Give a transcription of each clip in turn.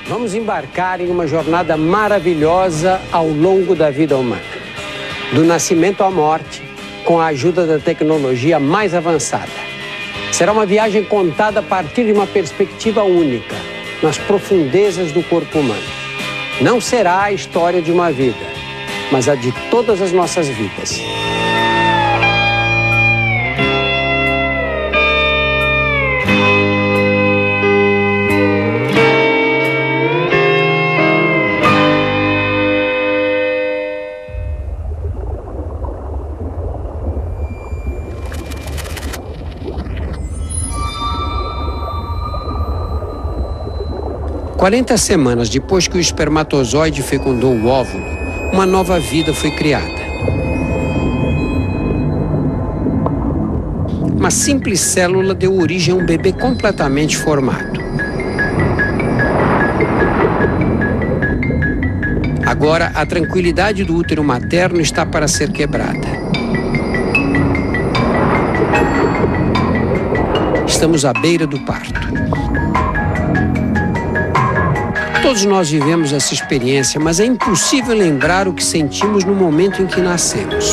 Vamos embarcar em uma jornada maravilhosa ao longo da vida humana. Do nascimento à morte, com a ajuda da tecnologia mais avançada. Será uma viagem contada a partir de uma perspectiva única, nas profundezas do corpo humano. Não será a história de uma vida, mas a de todas as nossas vidas. Quarenta semanas depois que o espermatozoide fecundou o óvulo, uma nova vida foi criada. Uma simples célula deu origem a um bebê completamente formado. Agora, a tranquilidade do útero materno está para ser quebrada. Estamos à beira do parto. Todos nós vivemos essa experiência, mas é impossível lembrar o que sentimos no momento em que nascemos.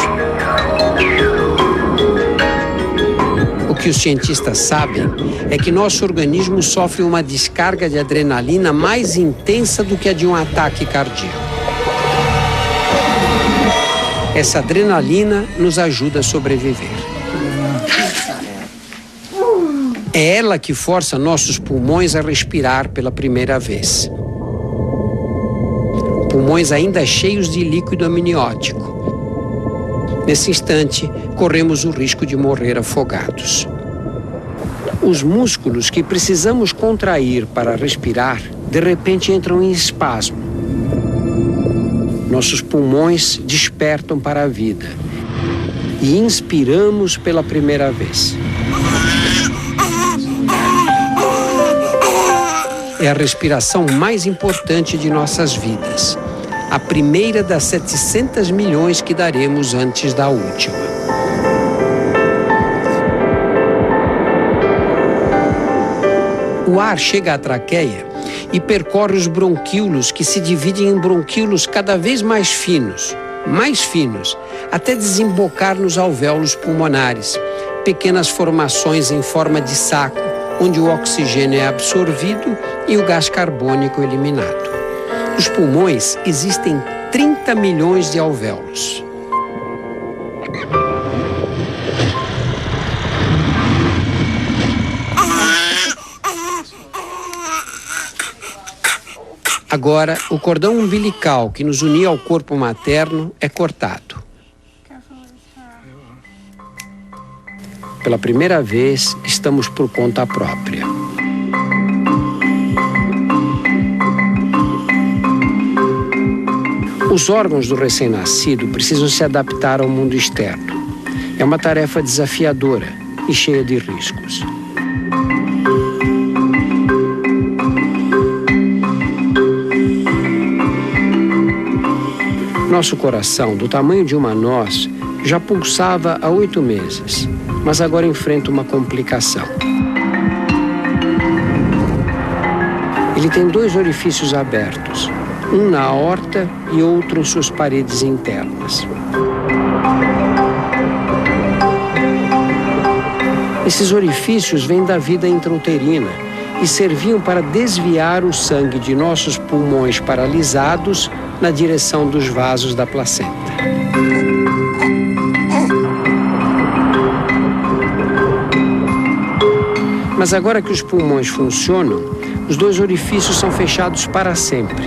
O que os cientistas sabem é que nosso organismo sofre uma descarga de adrenalina mais intensa do que a de um ataque cardíaco. Essa adrenalina nos ajuda a sobreviver. É ela que força nossos pulmões a respirar pela primeira vez. Pulmões ainda cheios de líquido amniótico. Nesse instante, corremos o risco de morrer afogados. Os músculos que precisamos contrair para respirar, de repente entram em espasmo. Nossos pulmões despertam para a vida e inspiramos pela primeira vez. É a respiração mais importante de nossas vidas. A primeira das 700 milhões que daremos antes da última. O ar chega à traqueia e percorre os bronquíolos, que se dividem em bronquíolos cada vez mais finos, até desembocar nos alvéolos pulmonares, pequenas formações em forma de saco, onde o oxigênio é absorvido e o gás carbônico eliminado. Nos pulmões existem 30 milhões de alvéolos. Agora, o cordão umbilical que nos unia ao corpo materno é cortado. Pela primeira vez, estamos por conta própria. Os órgãos do recém-nascido precisam se adaptar ao mundo externo. É uma tarefa desafiadora e cheia de riscos. Nosso coração, do tamanho de uma noz, já pulsava há 8 meses, mas agora enfrenta uma complicação. Ele tem 2 orifícios abertos, um na aorta e outro em suas paredes internas. Esses orifícios vêm da vida intrauterina e serviam para desviar o sangue de nossos pulmões paralisados na direção dos vasos da placenta. Mas agora que os pulmões funcionam, os 2 orifícios são fechados para sempre.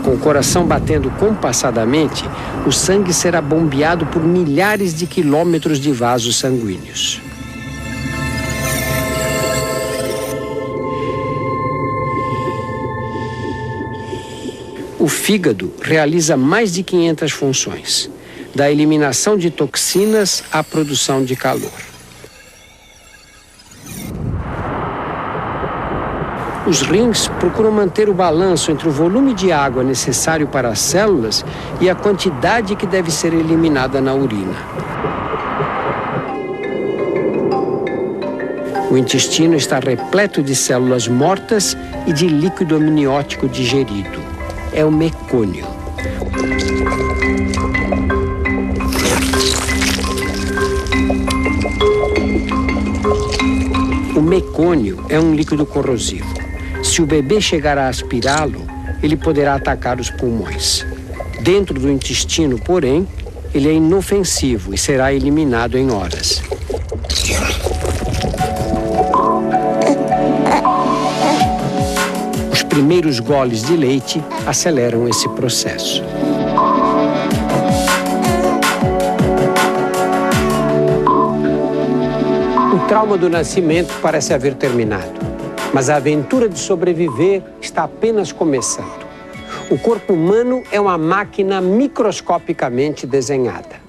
Com o coração batendo compassadamente, o sangue será bombeado por milhares de quilômetros de vasos sanguíneos. O fígado realiza mais de 500 funções, da eliminação de toxinas à produção de calor. Os rins procuram manter o balanço entre o volume de água necessário para as células e a quantidade que deve ser eliminada na urina. O intestino está repleto de células mortas e de líquido amniótico digerido. É o mecônio. O mecônio é um líquido corrosivo. Se o bebê chegar a aspirá-lo, ele poderá atacar os pulmões. Dentro do intestino, porém, ele é inofensivo e será eliminado em horas. Os primeiros goles de leite aceleram esse processo. O trauma do nascimento parece haver terminado, mas a aventura de sobreviver está apenas começando. O corpo humano é uma máquina microscopicamente desenhada.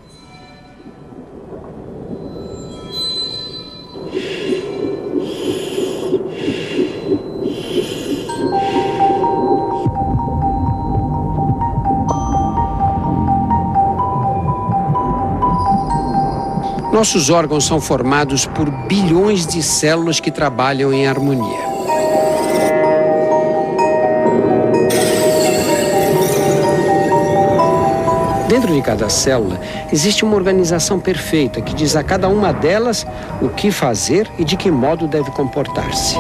Nossos órgãos são formados por bilhões de células que trabalham em harmonia. Dentro de cada célula existe uma organização perfeita que diz a cada uma delas o que fazer e de que modo deve comportar-se.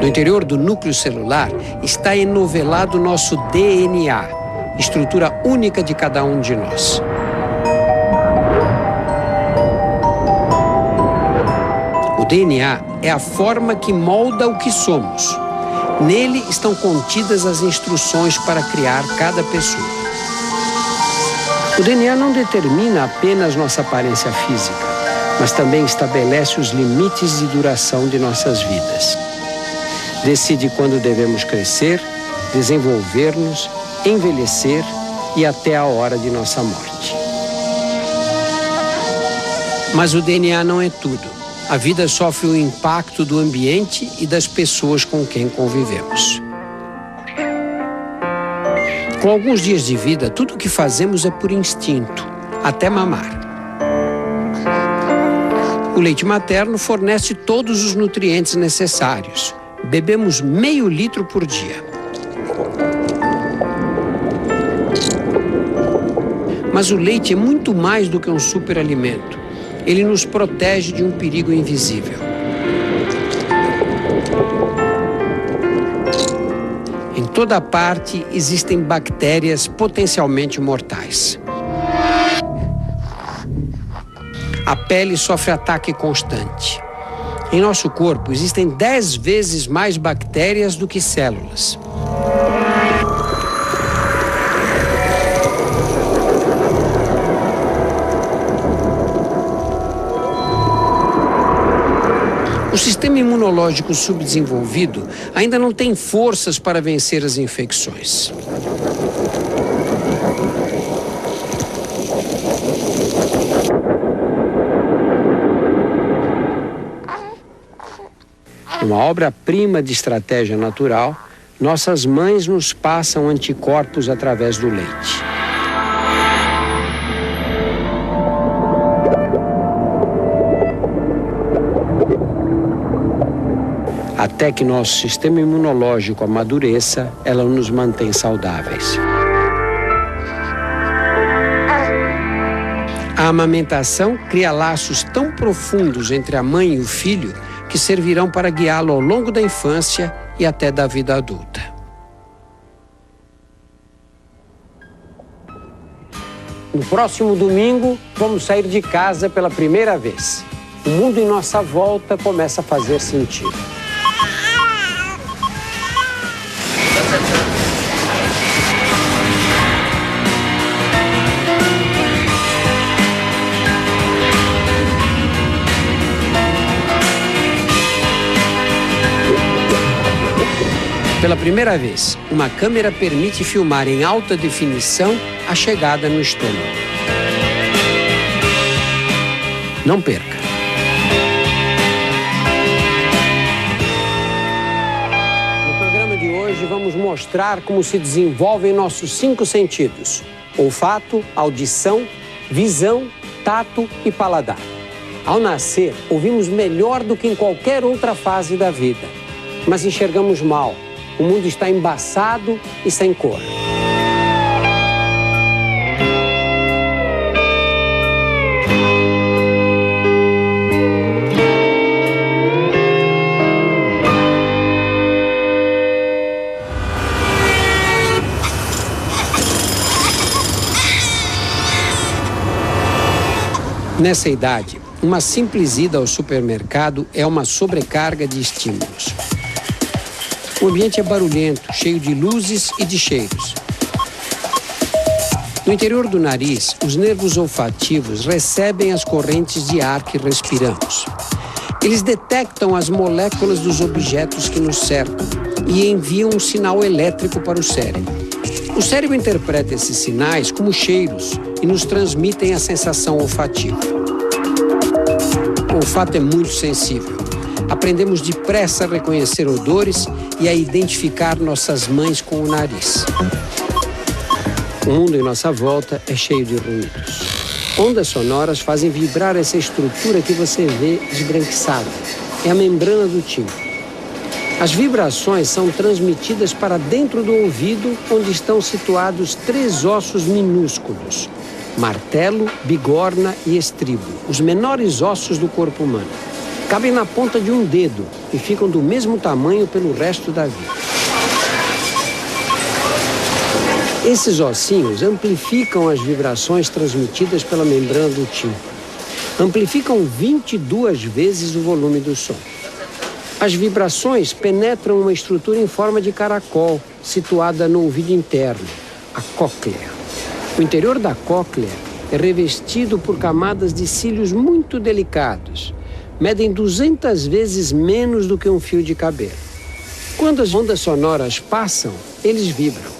No interior do núcleo celular está enovelado nosso DNA, estrutura única de cada um de nós. O DNA é a forma que molda o que somos. Nele estão contidas as instruções para criar cada pessoa. O DNA não determina apenas nossa aparência física, mas também estabelece os limites de duração de nossas vidas. Decide quando devemos crescer, desenvolver-nos, envelhecer e até a hora de nossa morte. Mas o DNA não é tudo. A vida sofre o impacto do ambiente e das pessoas com quem convivemos. Com alguns dias de vida, tudo o que fazemos é por instinto, até mamar. O leite materno fornece todos os nutrientes necessários. Bebemos meio litro por dia. Mas o leite é muito mais do que um superalimento. Ele nos protege de um perigo invisível. Em toda parte existem bactérias potencialmente mortais. A pele sofre ataque constante. Em nosso corpo existem 10 vezes mais bactérias do que células. O sistema imunológico subdesenvolvido ainda não tem forças para vencer as infecções. Uma obra-prima de estratégia natural, nossas mães nos passam anticorpos através do leite. Até que nosso sistema imunológico amadureça, ela nos mantém saudáveis. A amamentação cria laços tão profundos entre a mãe e o filho que servirão para guiá-lo ao longo da infância e até da vida adulta. No próximo domingo, vamos sair de casa pela primeira vez. O mundo em nossa volta começa a fazer sentido. Pela primeira vez, uma câmera permite filmar em alta definição a chegada no estômago. Não perca! vamos mostrar como se desenvolvem nossos 5 sentidos: olfato, audição, visão, tato e paladar. Ao nascer, ouvimos melhor do que em qualquer outra fase da vida, mas enxergamos mal. O mundo está embaçado e sem cor. Nessa idade, uma simples ida ao supermercado é uma sobrecarga de estímulos. O ambiente é barulhento, cheio de luzes e de cheiros. No interior do nariz, os nervos olfativos recebem as correntes de ar que respiramos. Eles detectam as moléculas dos objetos que nos cercam e enviam um sinal elétrico para o cérebro. O cérebro interpreta esses sinais como cheiros e nos transmitem a sensação olfativa. O olfato é muito sensível. Aprendemos depressa a reconhecer odores e a identificar nossas mães com o nariz. O mundo em nossa volta é cheio de ruídos. Ondas sonoras fazem vibrar essa estrutura que você vê esbranquiçada. É a membrana do tímpano. As vibrações são transmitidas para dentro do ouvido, onde estão situados 3 ossos minúsculos: martelo, bigorna e estribo, os menores ossos do corpo humano. Cabem na ponta de um dedo e ficam do mesmo tamanho pelo resto da vida. Esses ossinhos amplificam as vibrações transmitidas pela membrana do tímpano. Amplificam 22 vezes o volume do som. As vibrações penetram uma estrutura em forma de caracol, situada no ouvido interno, a cóclea. O interior da cóclea é revestido por camadas de cílios muito delicados. Medem 200 vezes menos do que um fio de cabelo. Quando as ondas sonoras passam, eles vibram.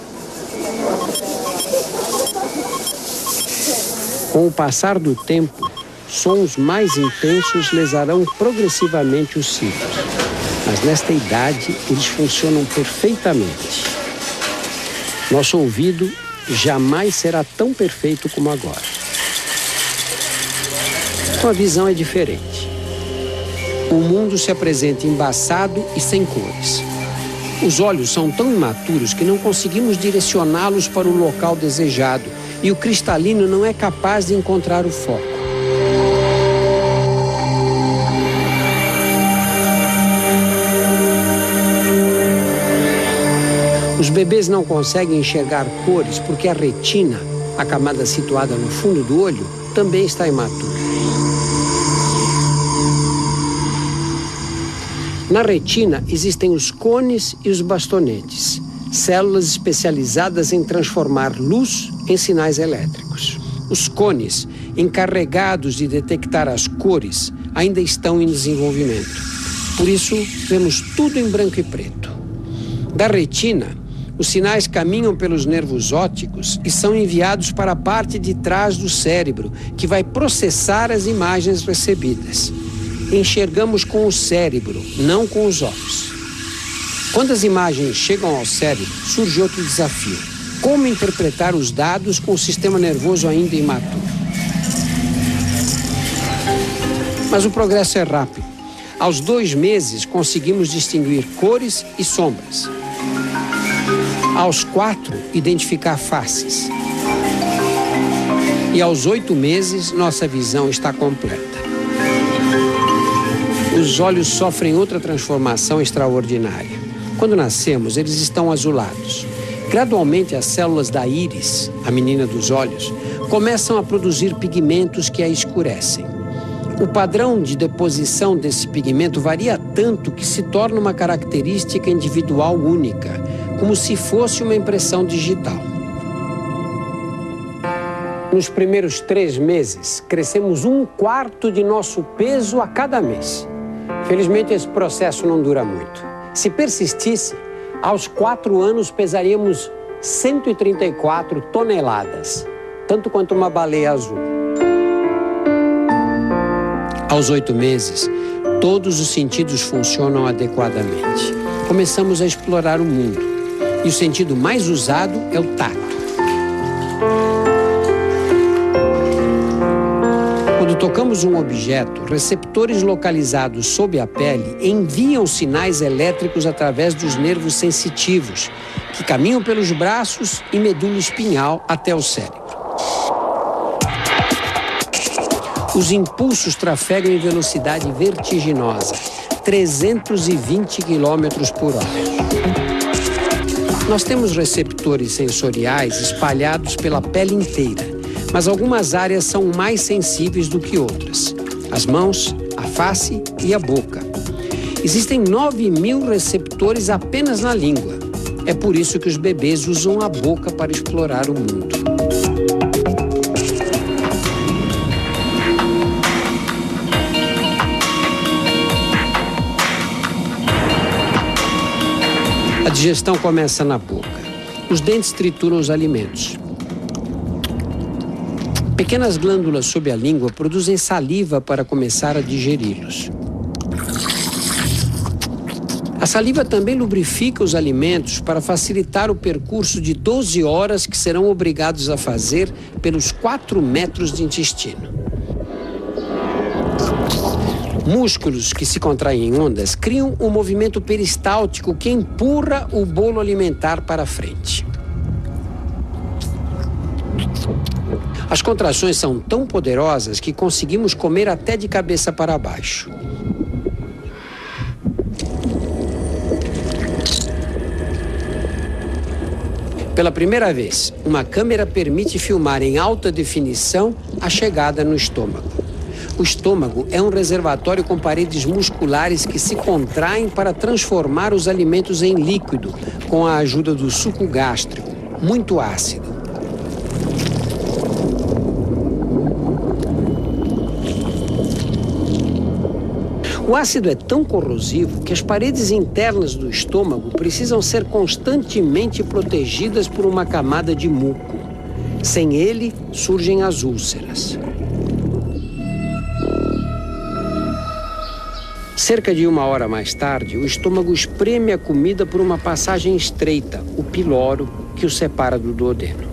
Com o passar do tempo, sons mais intensos lesarão progressivamente os cílios. Mas nesta idade, eles funcionam perfeitamente. Nosso ouvido jamais será tão perfeito como agora. Sua visão é diferente. O mundo se apresenta embaçado e sem cores. Os olhos são tão imaturos que não conseguimos direcioná-los para o local desejado e o cristalino não é capaz de encontrar o foco. Os bebês não conseguem enxergar cores porque a retina, a camada situada no fundo do olho, também está imatura. Na retina existem os cones e os bastonetes, células especializadas em transformar luz em sinais elétricos. Os cones, encarregados de detectar as cores, ainda estão em desenvolvimento. Por isso, vemos tudo em branco e preto. Da retina, os sinais caminham pelos nervos ópticos e são enviados para a parte de trás do cérebro, que vai processar as imagens recebidas. Enxergamos com o cérebro, não com os olhos. Quando as imagens chegam ao cérebro, surge outro desafio: como interpretar os dados com o sistema nervoso ainda imaturo. Mas o progresso é rápido. Aos 2 meses, conseguimos distinguir cores e sombras. Aos 4, identificar faces. E aos 8 meses, nossa visão está completa. Os olhos sofrem outra transformação extraordinária. Quando nascemos, eles estão azulados. Gradualmente, as células da íris, a menina dos olhos, começam a produzir pigmentos que a escurecem. O padrão de deposição desse pigmento varia tanto que se torna uma característica individual única, como se fosse uma impressão digital. Nos primeiros 3 meses, crescemos 1/4 de nosso peso a cada mês. Felizmente, esse processo não dura muito. Se persistisse, aos 4 anos pesaríamos 134 toneladas, tanto quanto uma baleia azul. Aos 8 meses, todos os sentidos funcionam adequadamente. Começamos a explorar o mundo. E o sentido mais usado é o tato. Quando tocamos um objeto, receptores localizados sob a pele enviam sinais elétricos através dos nervos sensitivos, que caminham pelos braços e medula espinhal até o cérebro. Os impulsos trafegam em velocidade vertiginosa, 320 km por hora. Nós temos receptores sensoriais espalhados pela pele inteira, mas algumas áreas são mais sensíveis do que outras. As mãos, a face e a boca. Existem 9.000 receptores apenas na língua. É por isso que os bebês usam a boca para explorar o mundo. A digestão começa na boca. Os dentes trituram os alimentos. Pequenas glândulas sob a língua produzem saliva para começar a digeri-los. A saliva também lubrifica os alimentos para facilitar o percurso de 12 horas que serão obrigados a fazer pelos 4 metros de intestino. Músculos que se contraem em ondas criam um movimento peristáltico que empurra o bolo alimentar para frente. As contrações são tão poderosas que conseguimos comer até de cabeça para baixo. Pela primeira vez, uma câmera permite filmar em alta definição a chegada no estômago. O estômago é um reservatório com paredes musculares que se contraem para transformar os alimentos em líquido, com a ajuda do suco gástrico, muito ácido. O ácido é tão corrosivo que as paredes internas do estômago precisam ser constantemente protegidas por uma camada de muco. Sem ele, surgem as úlceras. Cerca de 1 hora mais tarde, o estômago espreme a comida por uma passagem estreita, o piloro, que o separa do duodeno.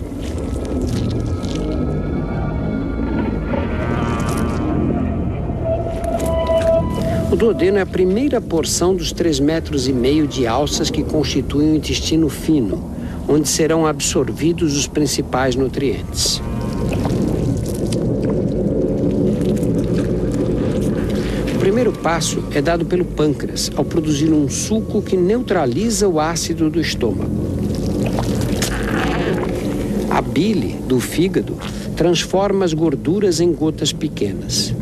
O duodeno é a primeira porção dos 3,5 metros de alças que constituem o intestino fino, onde serão absorvidos os principais nutrientes. O primeiro passo é dado pelo pâncreas, ao produzir um suco que neutraliza o ácido do estômago. A bile do fígado transforma as gorduras em gotas pequenas.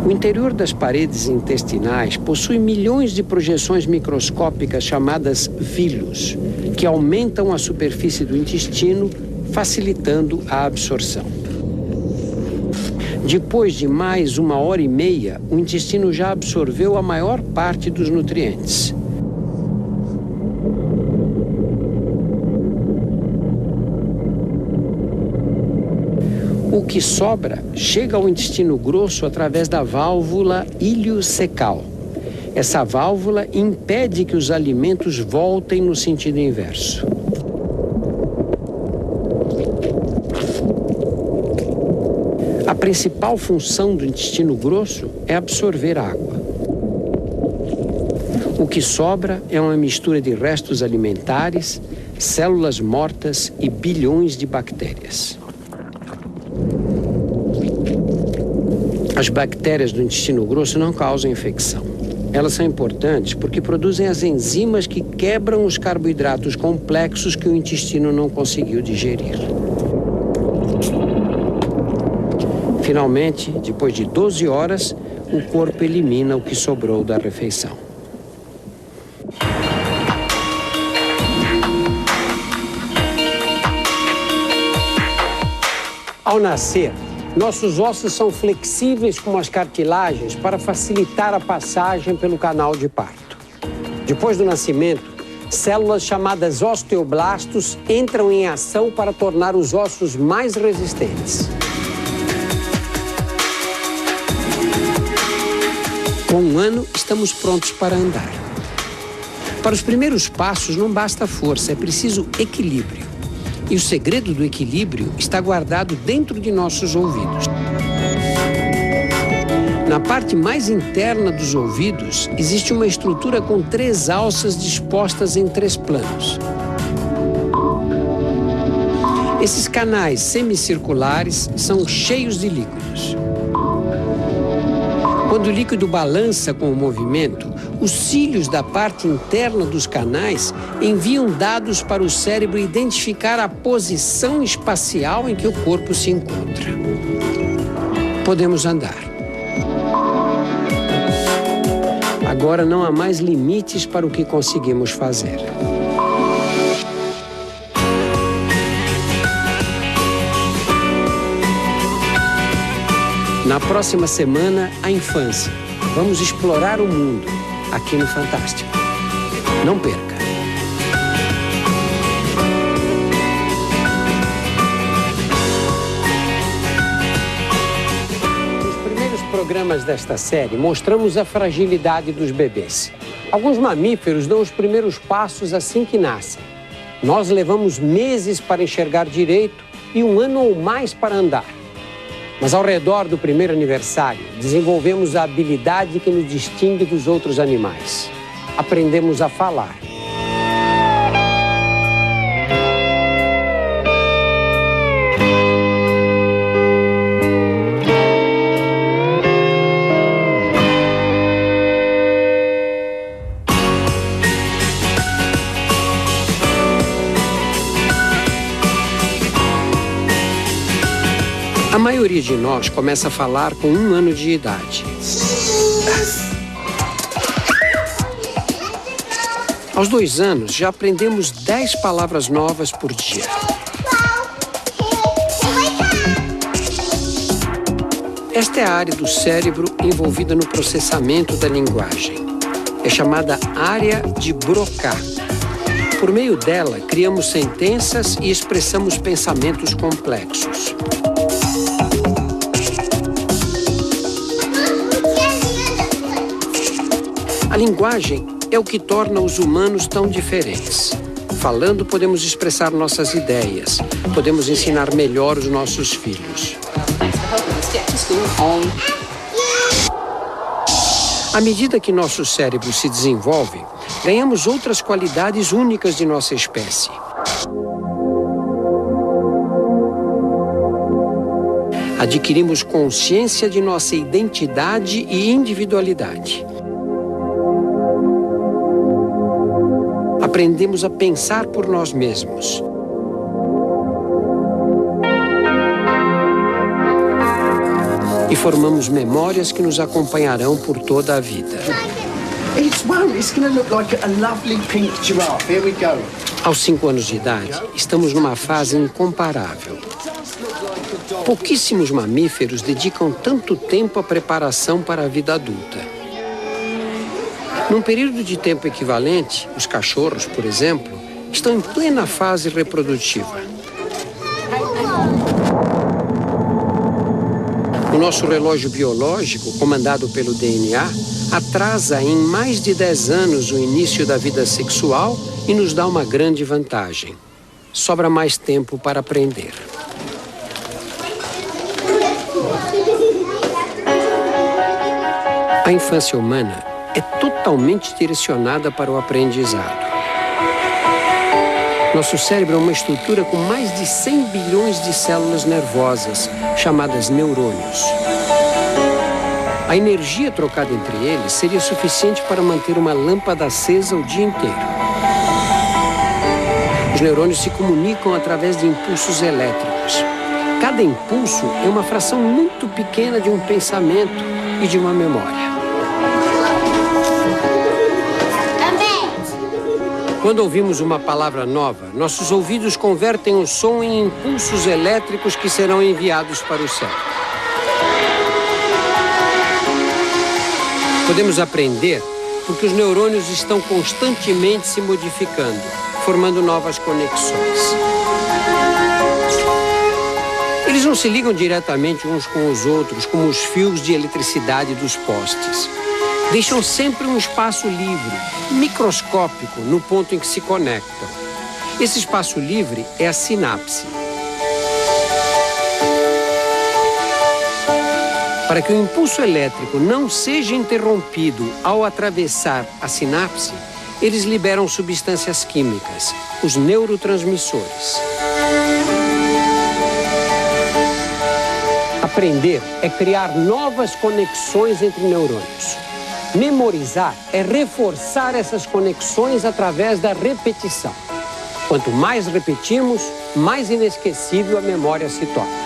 O interior das paredes intestinais possui milhões de projeções microscópicas chamadas vilus, que aumentam a superfície do intestino, facilitando a absorção. Depois de mais 1h30, o intestino já absorveu a maior parte dos nutrientes. O que sobra chega ao intestino grosso através da válvula iliocecal. Essa válvula impede que os alimentos voltem no sentido inverso. A principal função do intestino grosso é absorver água. O que sobra é uma mistura de restos alimentares, células mortas e bilhões de bactérias. As bactérias do intestino grosso não causam infecção. Elas são importantes porque produzem as enzimas que quebram os carboidratos complexos que o intestino não conseguiu digerir. Finalmente, depois de 12 horas, o corpo elimina o que sobrou da refeição. Ao nascer, nossos ossos são flexíveis como as cartilagens para facilitar a passagem pelo canal de parto. Depois do nascimento, células chamadas osteoblastos entram em ação para tornar os ossos mais resistentes. Com 1 ano, estamos prontos para andar. Para os primeiros passos não basta força, é preciso equilíbrio. E o segredo do equilíbrio está guardado dentro de nossos ouvidos. Na parte mais interna dos ouvidos, existe uma estrutura com 3 alças dispostas em 3 planos. Esses canais semicirculares são cheios de líquidos. Quando o líquido balança com o movimento, os cílios da parte interna dos canais enviam dados para o cérebro identificar a posição espacial em que o corpo se encontra. Podemos andar. Agora não há mais limites para o que conseguimos fazer. Na próxima semana, a infância. Vamos explorar o mundo aqui no Fantástico. Não perca! Nos primeiros programas desta série, mostramos a fragilidade dos bebês. Alguns mamíferos dão os primeiros passos assim que nascem. Nós levamos meses para enxergar direito e 1 ano ou mais para andar. Mas ao redor do primeiro aniversário, desenvolvemos a habilidade que nos distingue dos outros animais. Aprendemos a falar. A maioria de nós começa a falar com 1 ano de idade. Aos 2 anos, já aprendemos 10 palavras novas por dia. Esta é a área do cérebro envolvida no processamento da linguagem. É chamada área de Broca. Por meio dela, criamos sentenças e expressamos pensamentos complexos. A linguagem é o que torna os humanos tão diferentes. Falando, podemos expressar nossas ideias. Podemos ensinar melhor os nossos filhos. À medida que nosso cérebro se desenvolve, ganhamos outras qualidades únicas de nossa espécie. Adquirimos consciência de nossa identidade e individualidade. Aprendemos a pensar por nós mesmos. E formamos memórias que nos acompanharão por toda a vida. Aos 5 anos de idade, estamos numa fase incomparável. Pouquíssimos mamíferos dedicam tanto tempo à preparação para a vida adulta. Num período de tempo equivalente, os cachorros, por exemplo, estão em plena fase reprodutiva. O nosso relógio biológico, comandado pelo DNA, atrasa em mais de 10 anos o início da vida sexual e nos dá uma grande vantagem. Sobra mais tempo para aprender. A infância humana é totalmente direcionada para o aprendizado. Nosso cérebro é uma estrutura com mais de 100 bilhões de células nervosas, chamadas neurônios. A energia trocada entre eles seria suficiente para manter uma lâmpada acesa o dia inteiro. Os neurônios se comunicam através de impulsos elétricos. Cada impulso é uma fração muito pequena de um pensamento e de uma memória. Quando ouvimos uma palavra nova, nossos ouvidos convertem o som em impulsos elétricos que serão enviados para o cérebro. Podemos aprender porque os neurônios estão constantemente se modificando, formando novas conexões. Eles não se ligam diretamente uns com os outros, como os fios de eletricidade dos postes. Deixam sempre um espaço livre, microscópico, no ponto em que se conectam. Esse espaço livre é a sinapse. Para que o impulso elétrico não seja interrompido ao atravessar a sinapse, eles liberam substâncias químicas, os neurotransmissores. Aprender é criar novas conexões entre neurônios. Memorizar é reforçar essas conexões através da repetição. Quanto mais repetimos, mais inesquecível a memória se torna.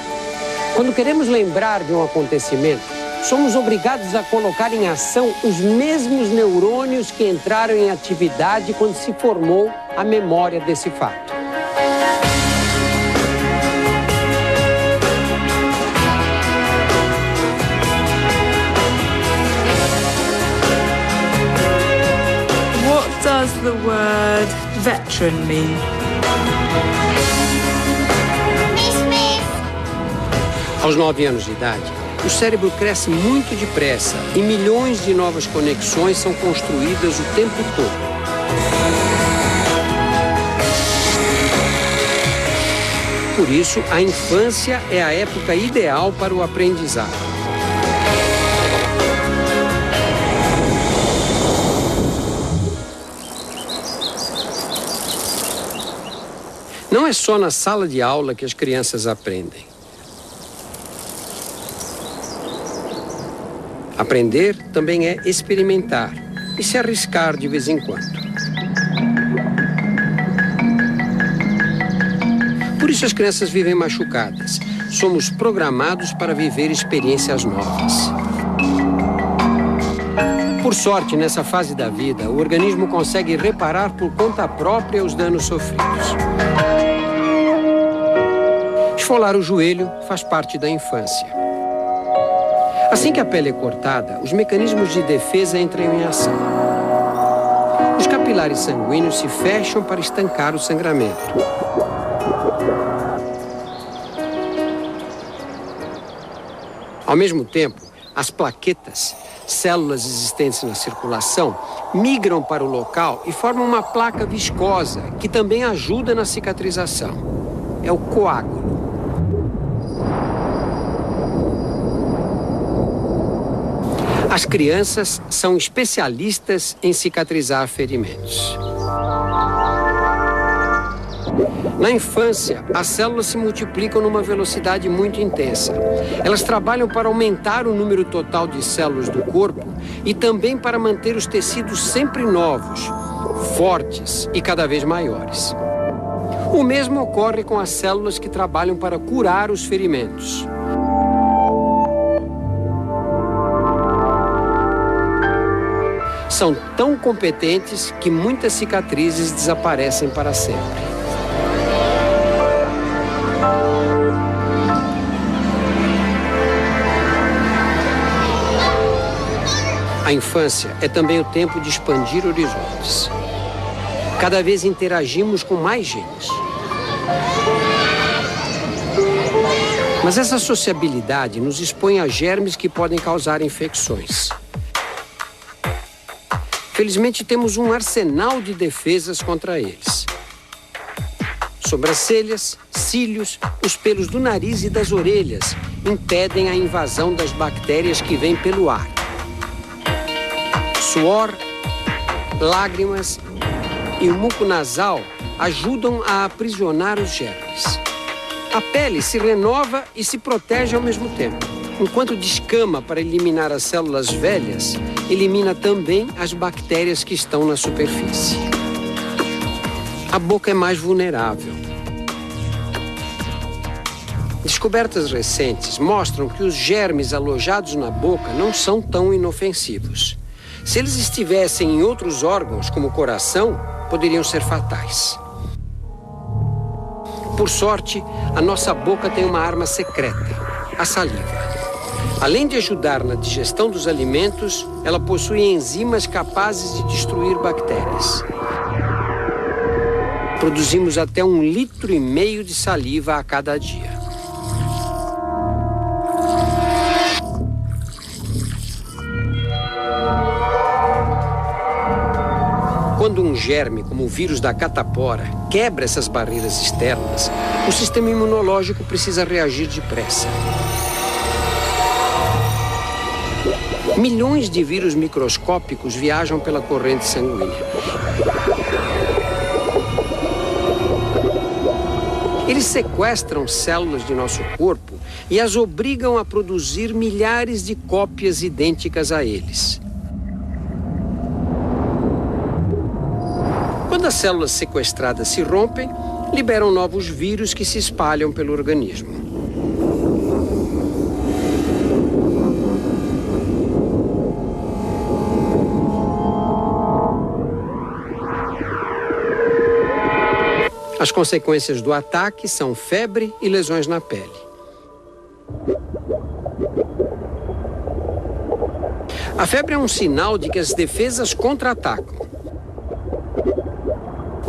Quando queremos lembrar de um acontecimento, somos obrigados a colocar em ação os mesmos neurônios que entraram em atividade quando se formou a memória desse fato. What does the word veteran mean? Aos 9 anos de idade, o cérebro cresce muito depressa e milhões de novas conexões são construídas o tempo todo. Por isso, a infância é a época ideal para o aprendizado. Não é só na sala de aula que as crianças aprendem. Aprender também é experimentar e se arriscar de vez em quando. Por isso as crianças vivem machucadas. Somos programados para viver experiências novas. Por sorte, nessa fase da vida, o organismo consegue reparar por conta própria os danos sofridos. Esfolar o joelho faz parte da infância. Assim que a pele é cortada, os mecanismos de defesa entram em ação. Os capilares sanguíneos se fecham para estancar o sangramento. Ao mesmo tempo, as plaquetas, células existentes na circulação, migram para o local e formam uma placa viscosa que também ajuda na cicatrização. É o coágulo. As crianças são especialistas em cicatrizar ferimentos. Na infância, as células se multiplicam numa velocidade muito intensa. Elas trabalham para aumentar o número total de células do corpo e também para manter os tecidos sempre novos, fortes e cada vez maiores. O mesmo ocorre com as células que trabalham para curar os ferimentos. São tão competentes que muitas cicatrizes desaparecem para sempre. A infância é também o tempo de expandir horizontes. Cada vez interagimos com mais gente. Mas essa sociabilidade nos expõe a germes que podem causar infecções. Felizmente, temos um arsenal de defesas contra eles. Sobrancelhas, cílios, os pelos do nariz e das orelhas impedem a invasão das bactérias que vêm pelo ar. Suor, lágrimas e o muco nasal ajudam a aprisionar os germes. A pele se renova e se protege ao mesmo tempo. Enquanto descama para eliminar as células velhas, elimina também as bactérias que estão na superfície. A boca é mais vulnerável. Descobertas recentes mostram que os germes alojados na boca não são tão inofensivos. Se eles estivessem em outros órgãos, como o coração, poderiam ser fatais. Por sorte, a nossa boca tem uma arma secreta, a saliva. Além de ajudar na digestão dos alimentos, ela possui enzimas capazes de destruir bactérias. Produzimos até 1,5 litros de saliva a cada dia. Quando um germe, como o vírus da catapora, quebra essas barreiras externas, o sistema imunológico precisa reagir depressa. Milhões de vírus microscópicos viajam pela corrente sanguínea. Eles sequestram células de nosso corpo e as obrigam a produzir milhares de cópias idênticas a eles. Quando as células sequestradas se rompem, liberam novos vírus que se espalham pelo organismo. As consequências do ataque são febre e lesões na pele. A febre é um sinal de que as defesas contra-atacam.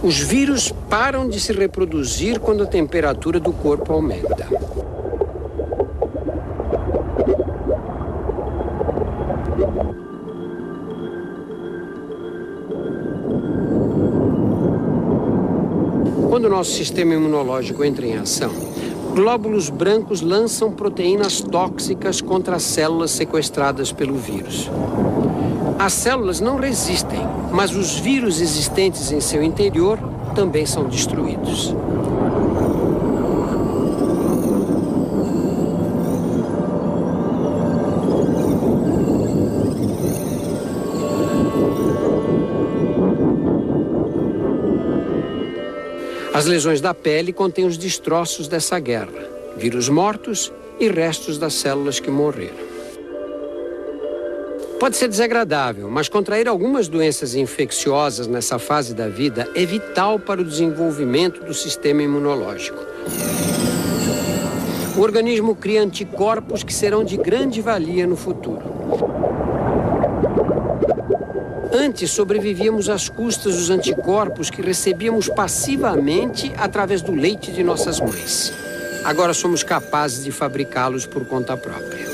Os vírus param de se reproduzir quando a temperatura do corpo aumenta. Quando o nosso sistema imunológico entra em ação, glóbulos brancos lançam proteínas tóxicas contra as células sequestradas pelo vírus. As células não resistem, mas os vírus existentes em seu interior também são destruídos. As lesões da pele contêm os destroços dessa guerra, vírus mortos e restos das células que morreram. Pode ser desagradável, mas contrair algumas doenças infecciosas nessa fase da vida é vital para o desenvolvimento do sistema imunológico. O organismo cria anticorpos que serão de grande valia no futuro. Antes, sobrevivíamos às custas dos anticorpos que recebíamos passivamente através do leite de nossas mães. Agora somos capazes de fabricá-los por conta própria.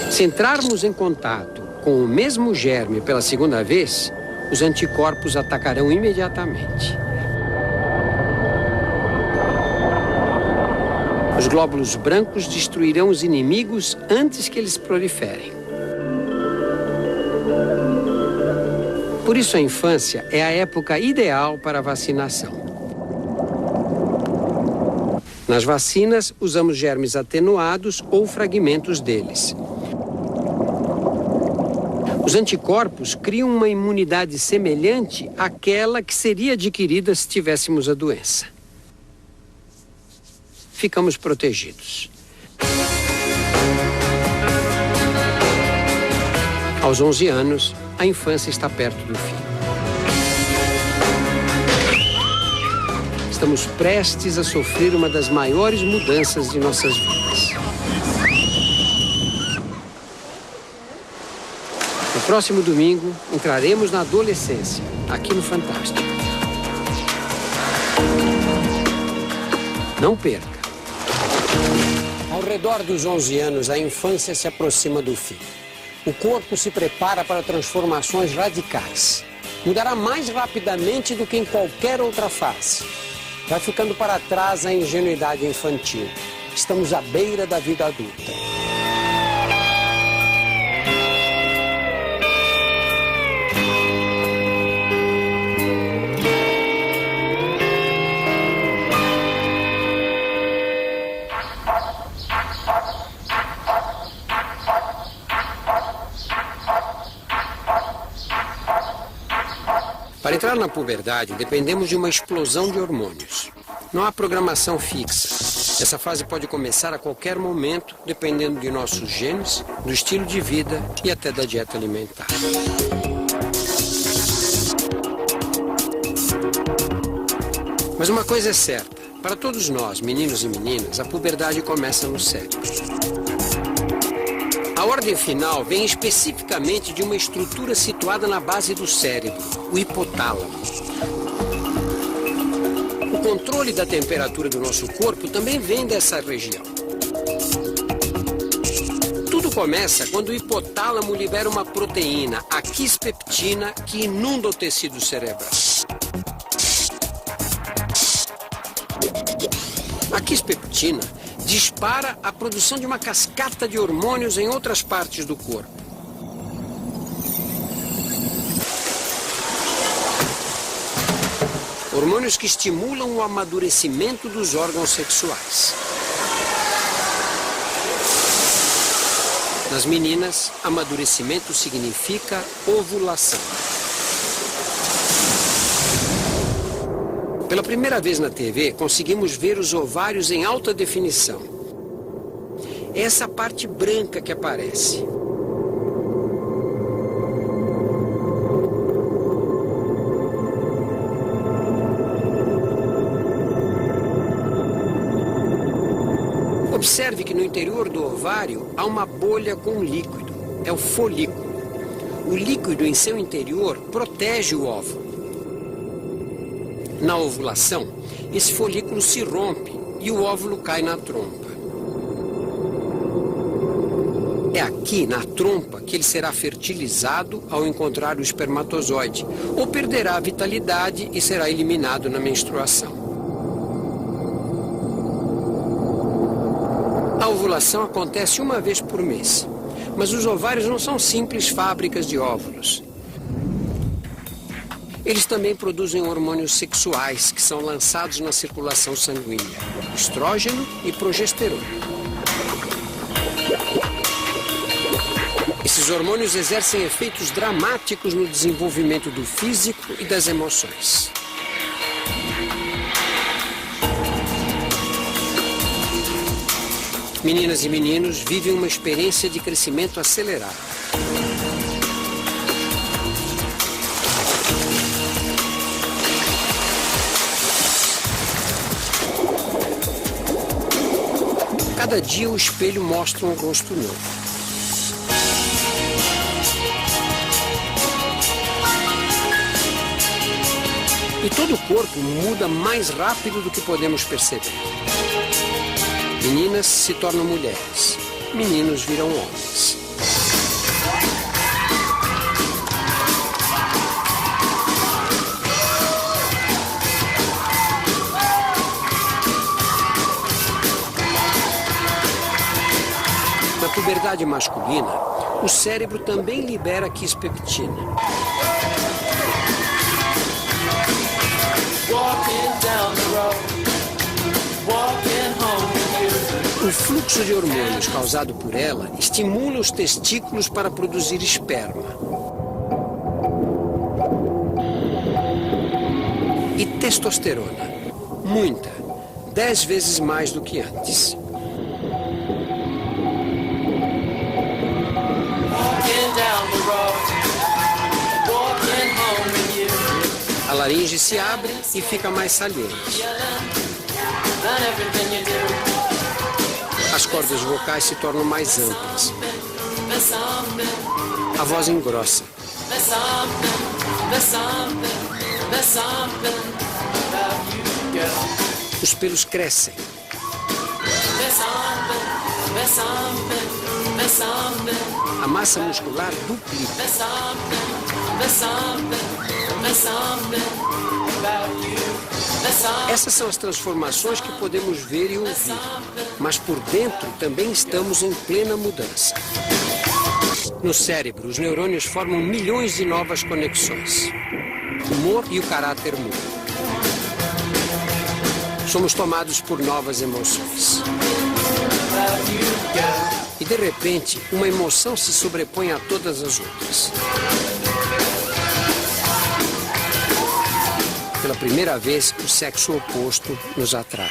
Se entrarmos em contato com o mesmo germe pela segunda vez, os anticorpos atacarão imediatamente. Os glóbulos brancos destruirão os inimigos antes que eles proliferem. Por isso, a infância é a época ideal para a vacinação. Nas vacinas, usamos germes atenuados ou fragmentos deles. Os anticorpos criam uma imunidade semelhante àquela que seria adquirida se tivéssemos a doença. Ficamos protegidos. Aos 11 anos, a infância está perto do fim. Estamos prestes a sofrer uma das maiores mudanças de nossas vidas. No próximo domingo, entraremos na adolescência, aqui no Fantástico. Não perca. Ao redor dos 11 anos, a infância se aproxima do fim. O corpo se prepara para transformações radicais. Mudará mais rapidamente do que em qualquer outra fase. Vai ficando para trás a ingenuidade infantil. Estamos à beira da vida adulta. Para entrar na puberdade, dependemos de uma explosão de hormônios. Não há programação fixa. Essa fase pode começar a qualquer momento, dependendo de nossos genes, do estilo de vida e até da dieta alimentar. Mas uma coisa é certa. Para todos nós, meninos e meninas, a puberdade começa no cérebro. A ordem final vem especificamente de uma estrutura situada na base do cérebro, o hipotálamo. O controle da temperatura do nosso corpo também vem dessa região. Tudo começa quando o hipotálamo libera uma proteína, a quispeptina, que inunda o tecido cerebral. A quispeptina dispara a produção de uma cascata de hormônios em outras partes do corpo. Hormônios que estimulam o amadurecimento dos órgãos sexuais. Nas meninas, amadurecimento significa ovulação. Pela primeira vez na TV, conseguimos ver os ovários em alta definição. É essa parte branca que aparece. Observe que no interior do ovário há uma bolha com líquido. É o folículo. O líquido em seu interior protege o óvulo. Na ovulação, esse folículo se rompe e o óvulo cai na trompa. É aqui, na trompa, que ele será fertilizado ao encontrar o espermatozoide, ou perderá a vitalidade e será eliminado na menstruação. A ovulação acontece uma vez por mês, mas os ovários não são simples fábricas de óvulos. Eles também produzem hormônios sexuais que são lançados na circulação sanguínea, estrógeno e progesterona. Esses hormônios exercem efeitos dramáticos no desenvolvimento do físico e das emoções. Meninas e meninos vivem uma experiência de crescimento acelerado. Cada dia o espelho mostra um rosto novo. E todo o corpo muda mais rápido do que podemos perceber. Meninas se tornam mulheres, meninos viram homens. Na puberdade masculina, o cérebro também libera quispeptina. O fluxo de hormônios causado por ela estimula os testículos para produzir esperma. E testosterona, muita, 10 vezes mais do que antes. A laringe se abre e fica mais saliente. As cordas vocais se tornam mais amplas. A voz engrossa. Os pelos crescem. A massa muscular duplica. Essas são as transformações que podemos ver e ouvir, mas por dentro também estamos em plena mudança. No cérebro, os neurônios formam milhões de novas conexões. O humor e o caráter mudam. Somos tomados por novas emoções. E de repente, uma emoção se sobrepõe a todas as outras. Pela primeira vez, o sexo oposto nos atrai.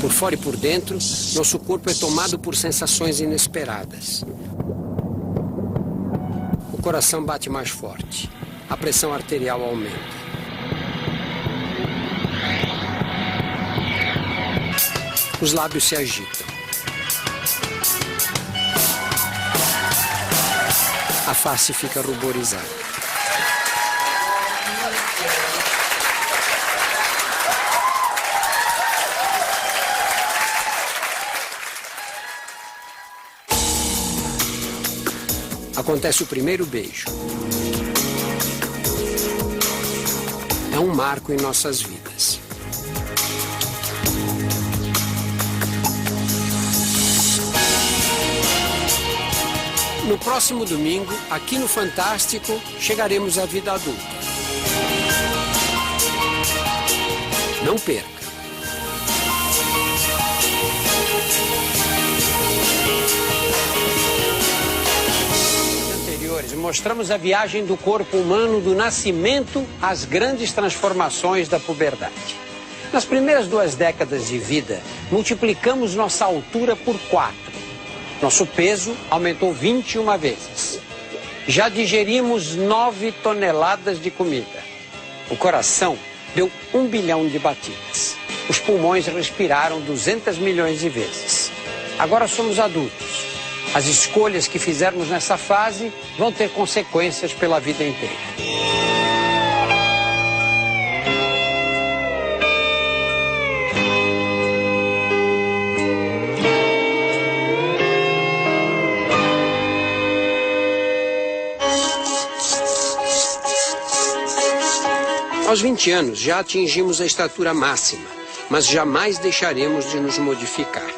Por fora e por dentro, nosso corpo é tomado por sensações inesperadas. O coração bate mais forte. A pressão arterial aumenta. Os lábios se agitam. A face fica ruborizada. Acontece o primeiro beijo. É um marco em nossas vidas. No próximo domingo, aqui no Fantástico, chegaremos à vida adulta. Não perca! Anteriores, mostramos a viagem do corpo humano do nascimento às grandes transformações da puberdade. Nas primeiras 2 décadas de vida, multiplicamos nossa altura por 4. Nosso peso aumentou 21 vezes. Já digerimos 9 toneladas de comida. O coração deu 1 bilhão de batidas. Os pulmões respiraram 200 milhões de vezes. Agora somos adultos. As escolhas que fizermos nessa fase vão ter consequências pela vida inteira. Aos 20 anos já atingimos a estatura máxima, mas jamais deixaremos de nos modificar.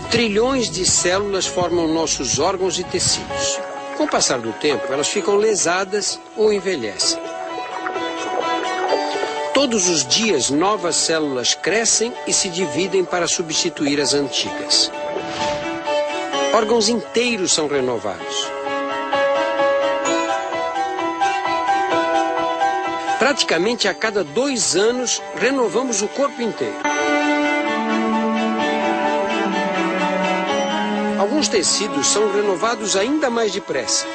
Trilhões de células formam nossos órgãos e tecidos. Com o passar do tempo, elas ficam lesadas ou envelhecem. Todos os dias, novas células crescem e se dividem para substituir as antigas. Órgãos inteiros são renovados. Praticamente a cada 2 anos, renovamos o corpo inteiro. Alguns tecidos são renovados ainda mais depressa.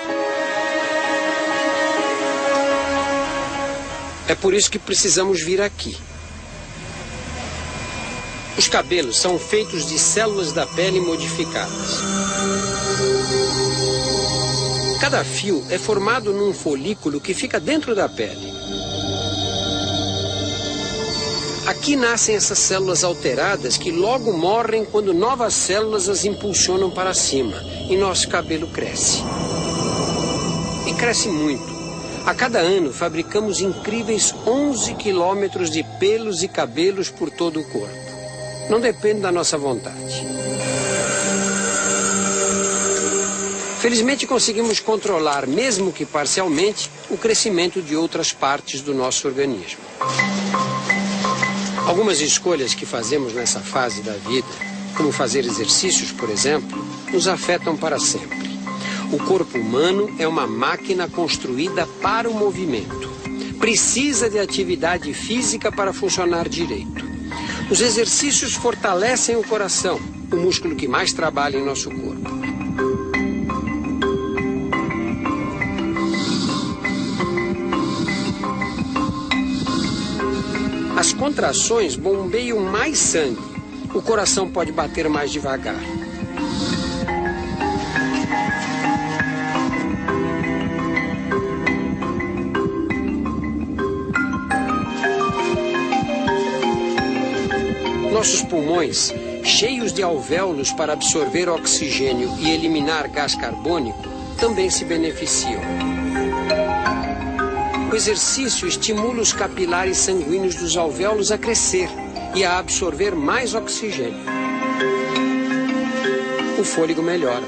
É por isso que precisamos vir aqui. Os cabelos são feitos de células da pele modificadas. Cada fio é formado num folículo que fica dentro da pele. Aqui nascem essas células alteradas que logo morrem quando novas células as impulsionam para cima e nosso cabelo cresce. E cresce muito. A cada ano fabricamos incríveis 11 quilômetros de pelos e cabelos por todo o corpo. Não depende da nossa vontade. Felizmente conseguimos controlar, mesmo que parcialmente, o crescimento de outras partes do nosso organismo. Algumas escolhas que fazemos nessa fase da vida, como fazer exercícios, por exemplo, nos afetam para sempre. O corpo humano é uma máquina construída para o movimento. Precisa de atividade física para funcionar direito. Os exercícios fortalecem o coração, o músculo que mais trabalha em nosso corpo. As contrações bombeiam mais sangue. O coração pode bater mais devagar. Nossos pulmões, cheios de alvéolos para absorver oxigênio e eliminar gás carbônico, também se beneficiam. O exercício estimula os capilares sanguíneos dos alvéolos a crescer e a absorver mais oxigênio. O fôlego melhora.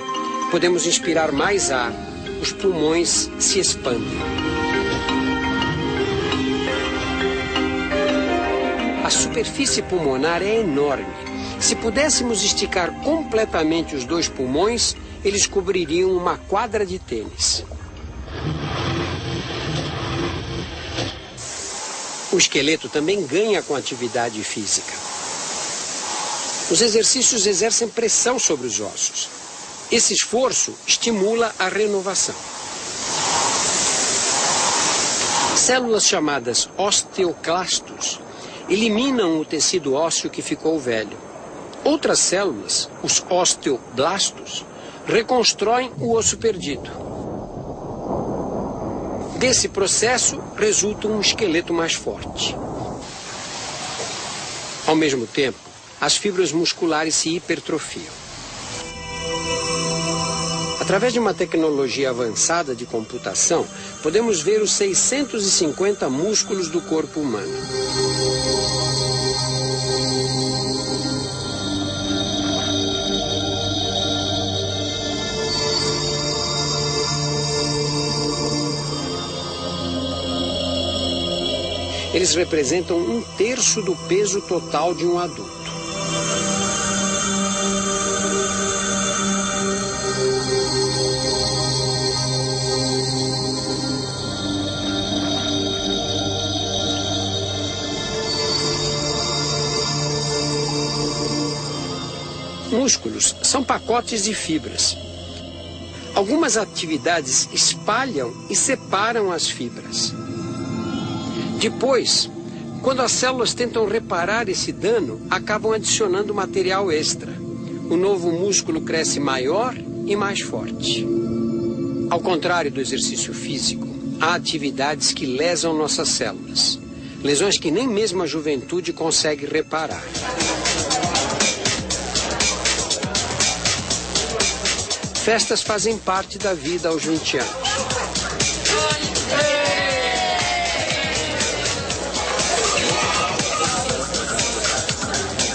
Podemos inspirar mais ar. Os pulmões se expandem. A superfície pulmonar é enorme. Se pudéssemos esticar completamente os 2 pulmões, eles cobririam uma quadra de tênis. O esqueleto também ganha com atividade física. Os exercícios exercem pressão sobre os ossos. Esse esforço estimula a renovação. Células chamadas osteoclastos eliminam o tecido ósseo que ficou velho. Outras células, os osteoblastos, reconstroem o osso perdido. Desse processo resulta um esqueleto mais forte. Ao mesmo tempo, as fibras musculares se hipertrofiam. Através de uma tecnologia avançada de computação, podemos ver os 650 músculos do corpo humano. Eles representam 1/3 do peso total de um adulto. Músculos são pacotes de fibras. Algumas atividades espalham e separam as fibras. Depois, quando as células tentam reparar esse dano, acabam adicionando material extra. O novo músculo cresce maior e mais forte. Ao contrário do exercício físico, há atividades que lesam nossas células. Lesões que nem mesmo a juventude consegue reparar. Festas fazem parte da vida aos 20 anos.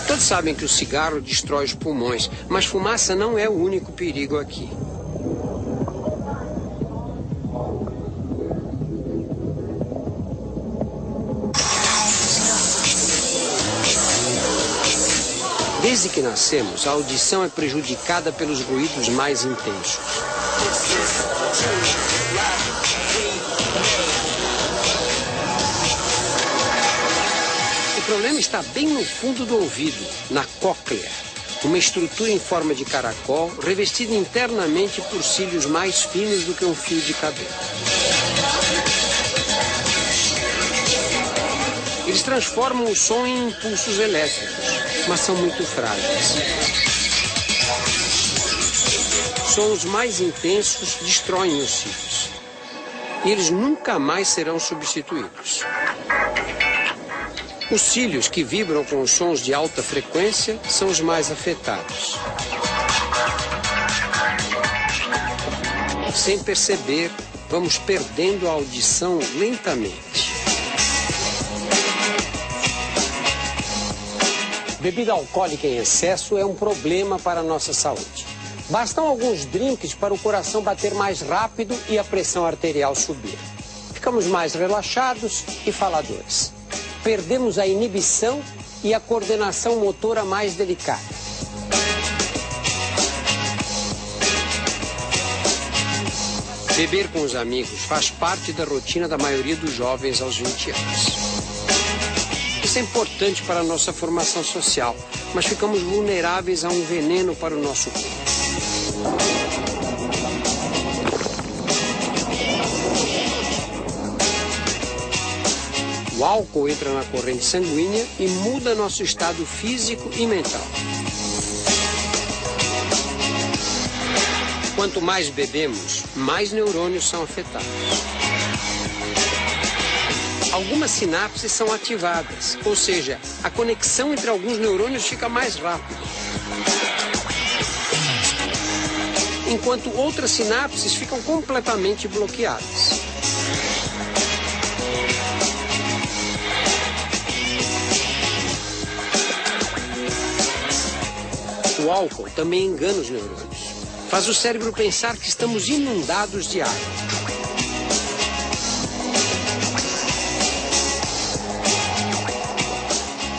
Todos sabem que o cigarro destrói os pulmões, mas fumaça não é o único perigo aqui. Desde que nascemos, a audição é prejudicada pelos ruídos mais intensos. O problema está bem no fundo do ouvido, na cóclea, uma estrutura em forma de caracol, revestida internamente por cílios mais finos do que um fio de cabelo. Eles transformam o som em impulsos elétricos, mas são muito frágeis. Sons mais intensos destroem os cílios. E eles nunca mais serão substituídos. Os cílios que vibram com os sons de alta frequência são os mais afetados. Sem perceber, vamos perdendo a audição lentamente. Bebida alcoólica em excesso é um problema para a nossa saúde. Bastam alguns drinks para o coração bater mais rápido e a pressão arterial subir. Ficamos mais relaxados e faladores. Perdemos a inibição e a coordenação motora mais delicada. Beber com os amigos faz parte da rotina da maioria dos jovens aos 20 anos. Isso é importante para a nossa formação social, mas ficamos vulneráveis a um veneno para o nosso corpo. O álcool entra na corrente sanguínea e muda nosso estado físico e mental. Quanto mais bebemos, mais neurônios são afetados. Algumas sinapses são ativadas, ou seja, a conexão entre alguns neurônios fica mais rápida. Enquanto outras sinapses ficam completamente bloqueadas. O álcool também engana os neurônios. Faz o cérebro pensar que estamos inundados de água.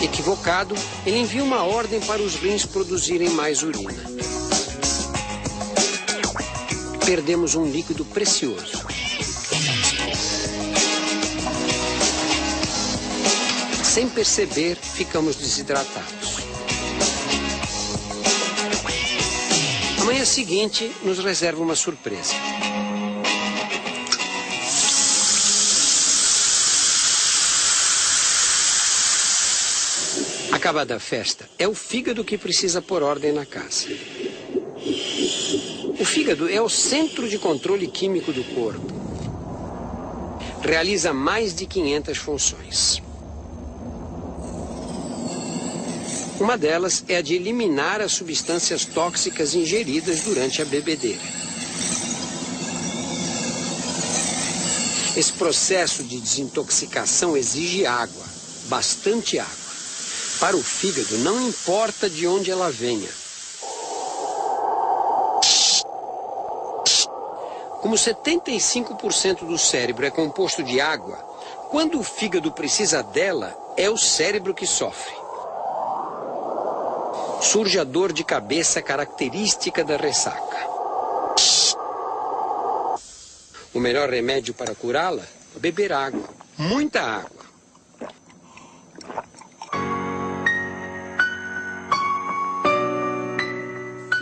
Equivocado, ele envia uma ordem para os rins produzirem mais urina. Perdemos um líquido precioso. Sem perceber, ficamos desidratados. A manhã seguinte nos reserva uma surpresa. Acabada a festa, é o fígado que precisa pôr ordem na casa. O fígado é o centro de controle químico do corpo. Realiza mais de 500 funções. Uma delas é a de eliminar as substâncias tóxicas ingeridas durante a bebedeira. Esse processo de desintoxicação exige água, bastante água. Para o fígado, não importa de onde ela venha. Como 75% do cérebro é composto de água, quando o fígado precisa dela, é o cérebro que sofre. Surge a dor de cabeça característica da ressaca. O melhor remédio para curá-la? Beber água. Muita água.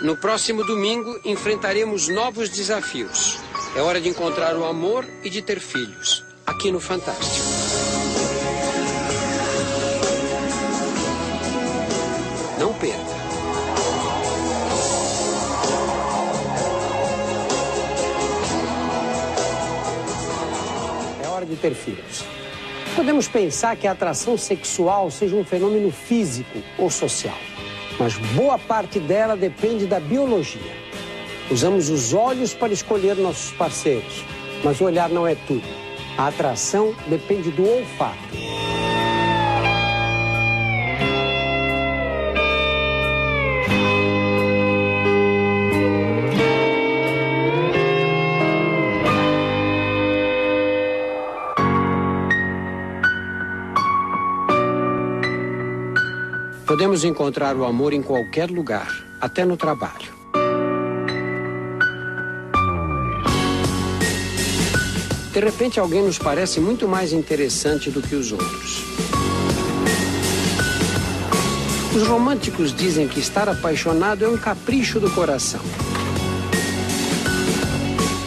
No próximo domingo, enfrentaremos novos desafios. É hora de encontrar o amor e de ter filhos. Aqui no Fantástico. Não perca. É hora de ter filhos. Podemos pensar que a atração sexual seja um fenômeno físico ou social, mas boa parte dela depende da biologia. Usamos os olhos para escolher nossos parceiros, mas o olhar não é tudo. A atração depende do olfato. Podemos encontrar o amor em qualquer lugar, até no trabalho. De repente, alguém nos parece muito mais interessante do que os outros. Os românticos dizem que estar apaixonado é um capricho do coração.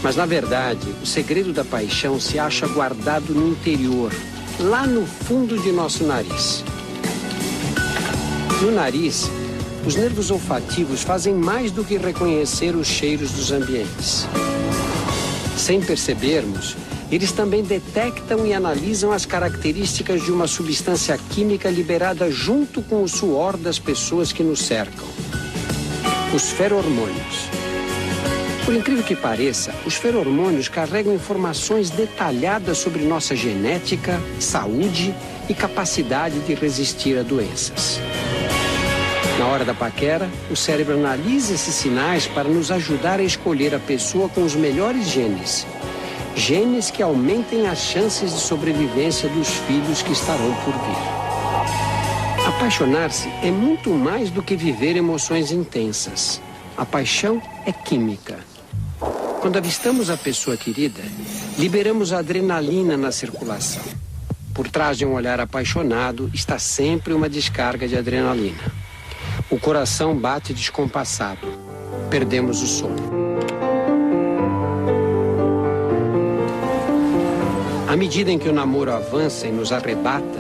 Mas, na verdade, o segredo da paixão se acha guardado no interior, lá no fundo de nosso nariz. No nariz, os nervos olfativos fazem mais do que reconhecer os cheiros dos ambientes. Sem percebermos, eles também detectam e analisam as características de uma substância química liberada junto com o suor das pessoas que nos cercam. Os ferormônios. Por incrível que pareça, os ferormônios carregam informações detalhadas sobre nossa genética, saúde e capacidade de resistir a doenças. Na hora da paquera, o cérebro analisa esses sinais para nos ajudar a escolher a pessoa com os melhores genes. Genes que aumentem as chances de sobrevivência dos filhos que estarão por vir. Apaixonar-se é muito mais do que viver emoções intensas. A paixão é química. Quando avistamos a pessoa querida, liberamos a adrenalina na circulação. Por trás de um olhar apaixonado está sempre uma descarga de adrenalina. O coração bate descompassado. Perdemos o sono. À medida em que o namoro avança e nos arrebata,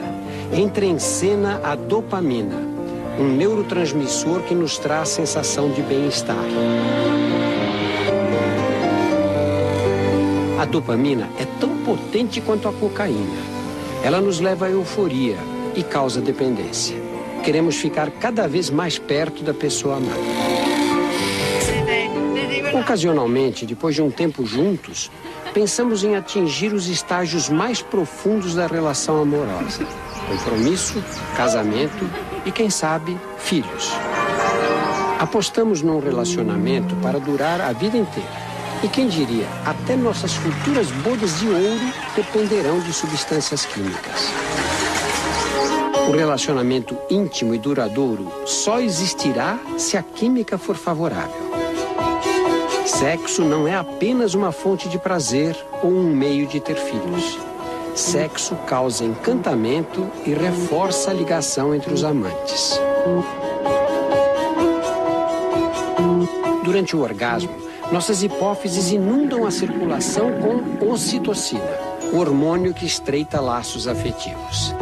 entra em cena a dopamina, um neurotransmissor que nos traz sensação de bem-estar. A dopamina é tão potente quanto a cocaína. Ela nos leva à euforia e causa dependência. Queremos ficar cada vez mais perto da pessoa amada. Ocasionalmente, depois de um tempo juntos, pensamos em atingir os estágios mais profundos da relação amorosa. Compromisso, casamento e, quem sabe, filhos. Apostamos num relacionamento para durar a vida inteira. E quem diria, até nossas futuras bodas de ouro dependerão de substâncias químicas. O relacionamento íntimo e duradouro só existirá se a química for favorável. Sexo não é apenas uma fonte de prazer ou um meio de ter filhos. Sexo causa encantamento e reforça a ligação entre os amantes. Durante o orgasmo, nossas hipófises inundam a circulação com ocitocina, o hormônio que estreita laços afetivos.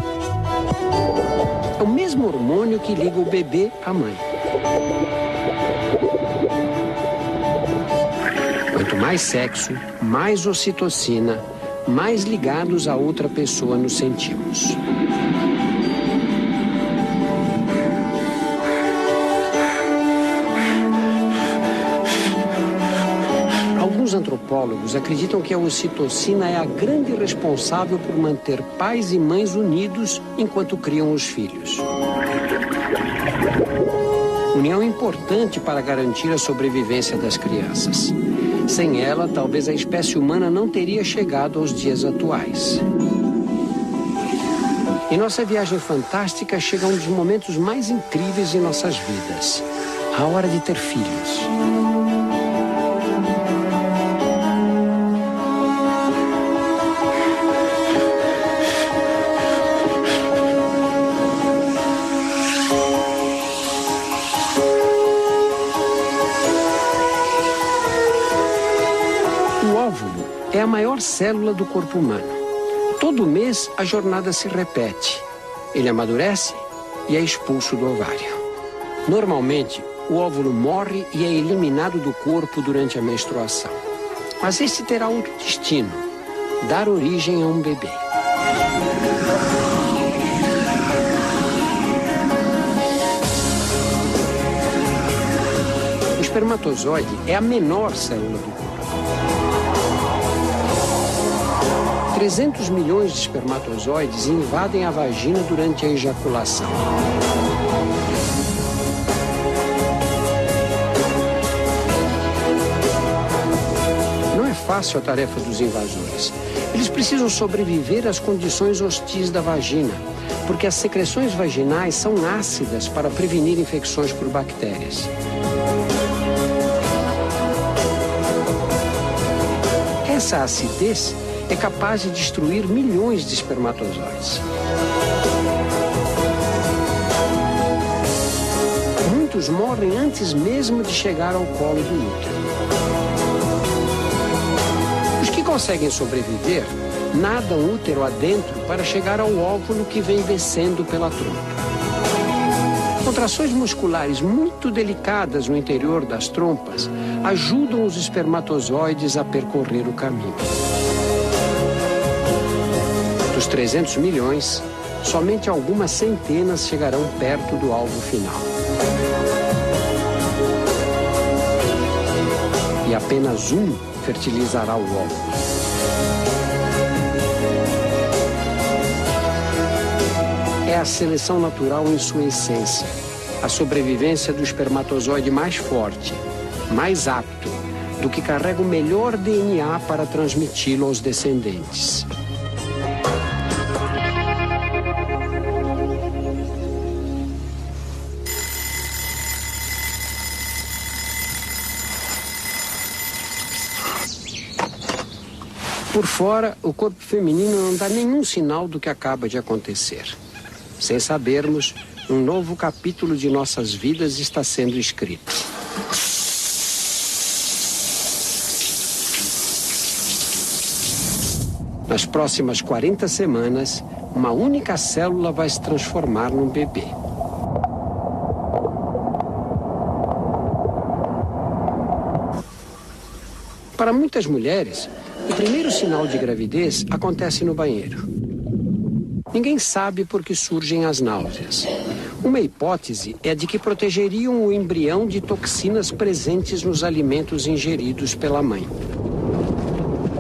É o mesmo hormônio que liga o bebê à mãe. Quanto mais sexo, mais ocitocina, mais ligados a outra pessoa nos sentimos. antropólogos acreditam que a ocitocina é a grande responsável por manter pais e mães unidos enquanto criam os filhos. União importante para garantir a sobrevivência das crianças. Sem ela, talvez a espécie humana não teria chegado aos dias atuais. Em nossa viagem fantástica chega um dos momentos mais incríveis em nossas vidas: a hora de ter filhos. O óvulo é a maior célula do corpo humano. Todo mês a jornada se repete. Ele amadurece e é expulso do ovário. Normalmente, o óvulo morre e é eliminado do corpo durante a menstruação. Mas este terá outro destino: dar origem a um bebê. O espermatozoide é a menor célula do corpo. 300 milhões de espermatozoides invadem a vagina durante a ejaculação. Não é fácil a tarefa dos invasores. Eles precisam sobreviver às condições hostis da vagina, porque as secreções vaginais são ácidas para prevenir infecções por bactérias. Essa acidez é capaz de destruir milhões de espermatozoides. Muitos morrem antes mesmo de chegar ao colo do útero. Os que conseguem sobreviver nadam útero adentro para chegar ao óvulo que vem descendo pela trompa. Contrações musculares muito delicadas no interior das trompas ajudam os espermatozoides a percorrer o caminho. Dos 300 milhões, somente algumas centenas chegarão perto do alvo final. E apenas um fertilizará o óvulo. É a seleção natural em sua essência, a sobrevivência do espermatozoide mais forte, mais apto, do que carrega o melhor DNA para transmiti-lo aos descendentes. Por fora, o corpo feminino não dá nenhum sinal do que acaba de acontecer. Sem sabermos, um novo capítulo de nossas vidas está sendo escrito. Nas próximas 40 semanas, uma única célula vai se transformar num bebê. Para muitas mulheres, o primeiro sinal de gravidez acontece no banheiro. Ninguém sabe por que surgem as náuseas. Uma hipótese é de que protegeriam o embrião de toxinas presentes nos alimentos ingeridos pela mãe.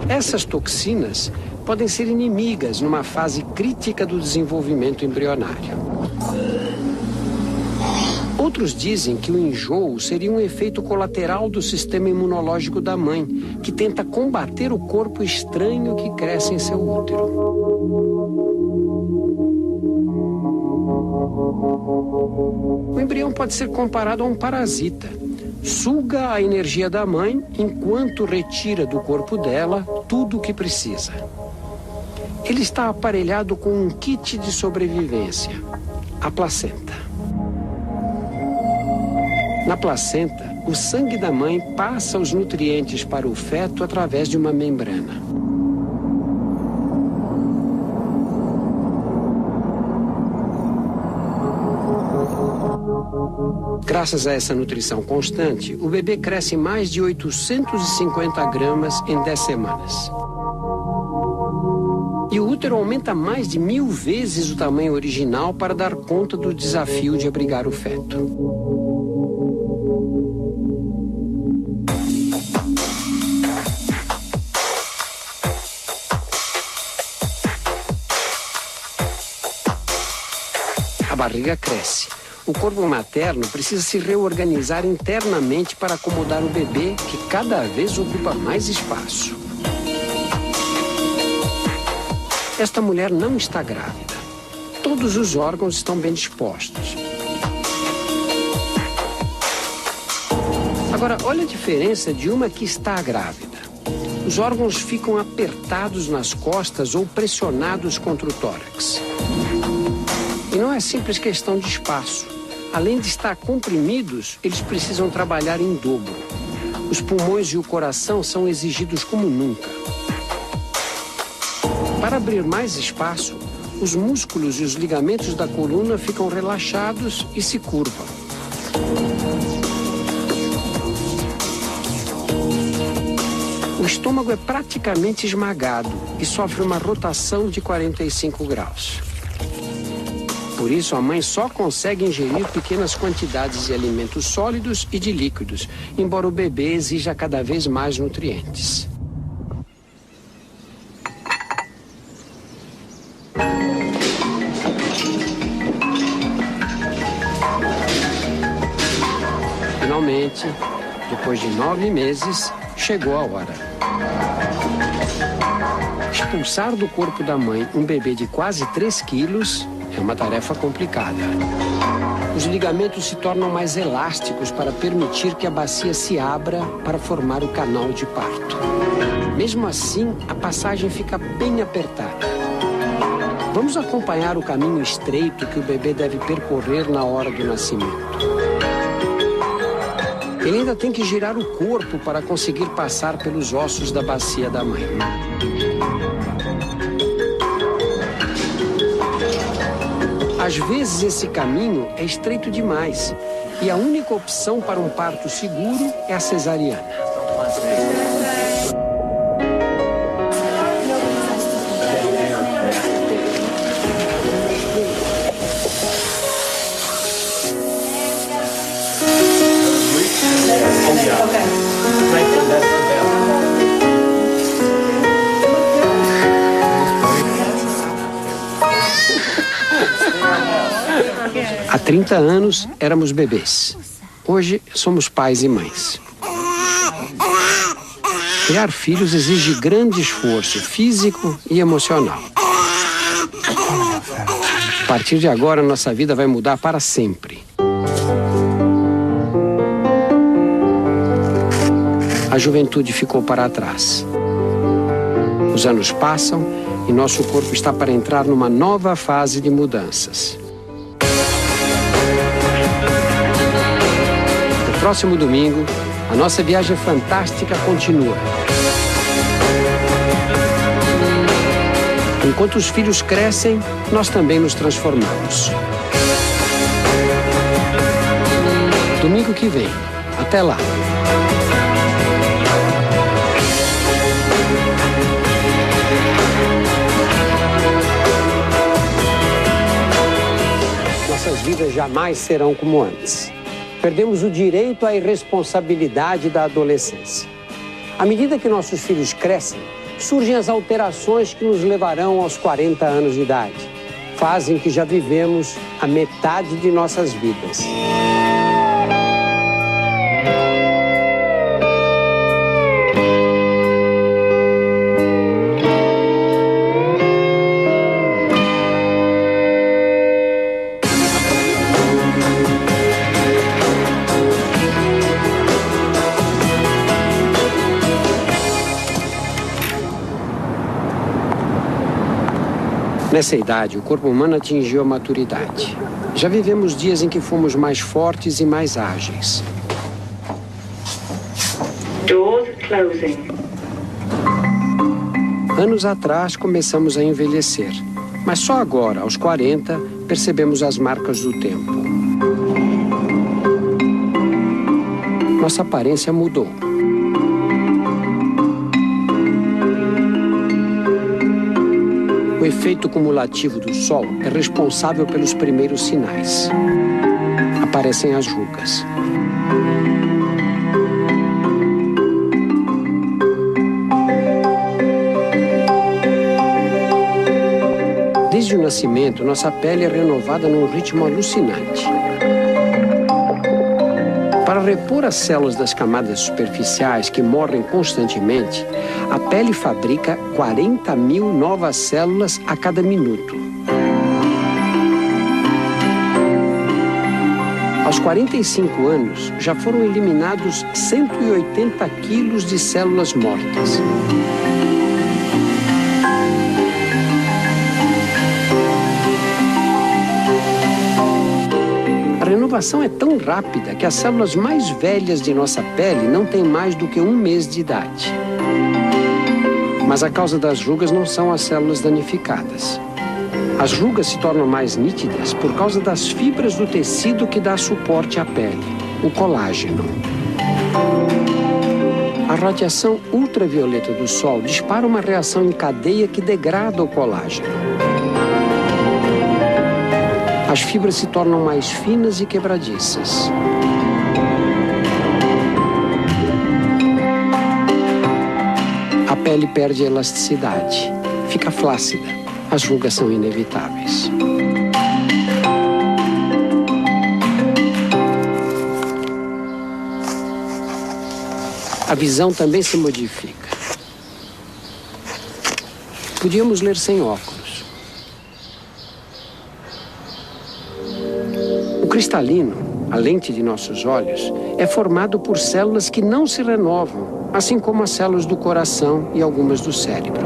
Essas toxinas podem ser inimigas numa fase crítica do desenvolvimento embrionário. Outros dizem que o enjoo seria um efeito colateral do sistema imunológico da mãe, que tenta combater o corpo estranho que cresce em seu útero. O embrião pode ser comparado a um parasita. Suga a energia da mãe enquanto retira do corpo dela tudo o que precisa. Ele está aparelhado com um kit de sobrevivência, a placenta. Na placenta, o sangue da mãe passa os nutrientes para o feto através de uma membrana. Graças a essa nutrição constante, o bebê cresce mais de 850 gramas em 10 semanas. E o útero aumenta mais de 1000 vezes o tamanho original para dar conta do desafio de abrigar o feto. barriga cresce. O corpo materno precisa se reorganizar internamente para acomodar o bebê, que cada vez ocupa mais espaço. Esta mulher não está grávida. Todos os órgãos estão bem dispostos. Agora, olha a diferença de uma que está grávida. Os órgãos ficam apertados nas costas ou pressionados contra o tórax. E não é simples questão de espaço. Além de estar comprimidos, eles precisam trabalhar em dobro. Os pulmões e o coração são exigidos como nunca. Para abrir mais espaço, os músculos e os ligamentos da coluna ficam relaxados e se curvam. O estômago é praticamente esmagado e sofre uma rotação de 45 graus. Por isso, a mãe só consegue ingerir pequenas quantidades de alimentos sólidos e de líquidos, embora o bebê exija cada vez mais nutrientes. Finalmente, depois de 9 meses, chegou a hora. Expulsar do corpo da mãe um bebê de quase 3 quilos é uma tarefa complicada. Os ligamentos se tornam mais elásticos para permitir que a bacia se abra para formar o canal de parto. Mesmo assim, a passagem fica bem apertada. Vamos acompanhar o caminho estreito que o bebê deve percorrer na hora do nascimento. Ele ainda tem que girar o corpo para conseguir passar pelos ossos da bacia da mãe. Às vezes esse caminho é estreito demais e a única opção para um parto seguro é a cesariana. Há 30 anos éramos bebês. Hoje somos pais e mães. Criar filhos exige grande esforço físico e emocional. A partir de agora, nossa vida vai mudar para sempre. A juventude ficou para trás. Os anos passam e nosso corpo está para entrar numa nova fase de mudanças. No próximo domingo, a nossa viagem fantástica continua. Enquanto os filhos crescem, nós também nos transformamos. Domingo que vem. Até lá. Nossas vidas jamais serão como antes. Perdemos o direito à irresponsabilidade da adolescência. À medida que nossos filhos crescem, surgem as alterações que nos levarão aos 40 anos de idade. Fazem que já vivemos a metade de nossas vidas. Nessa idade, o corpo humano atingiu a maturidade. Já vivemos dias em que fomos mais fortes e mais ágeis. Doors closing. Anos atrás, começamos a envelhecer. Mas só agora, aos 40, percebemos as marcas do tempo. Nossa aparência mudou. O efeito cumulativo do sol é responsável pelos primeiros sinais. Aparecem as rugas. Desde Desde o nascimento, nossa pele é renovada num ritmo alucinante. Para repor as células das camadas superficiais que morrem constantemente, a pele fabrica 40.000 novas células a cada minuto. Aos 45 anos, já foram eliminados 180 quilos de células mortas. A renovação é tão rápida que as células mais velhas de nossa pele não têm mais do que 1 mês de idade. Mas a causa das rugas não são as células danificadas. As rugas se tornam mais nítidas por causa das fibras do tecido que dá suporte à pele, o colágeno. A radiação ultravioleta do Sol dispara uma reação em cadeia que degrada o colágeno. As fibras se tornam mais finas e quebradiças. A pele perde a elasticidade, fica flácida. As rugas são inevitáveis. A visão também se modifica. Podíamos ler sem óculos. O cristalino, a lente de nossos olhos, é formado por células que não se renovam, assim como as células do coração e algumas do cérebro.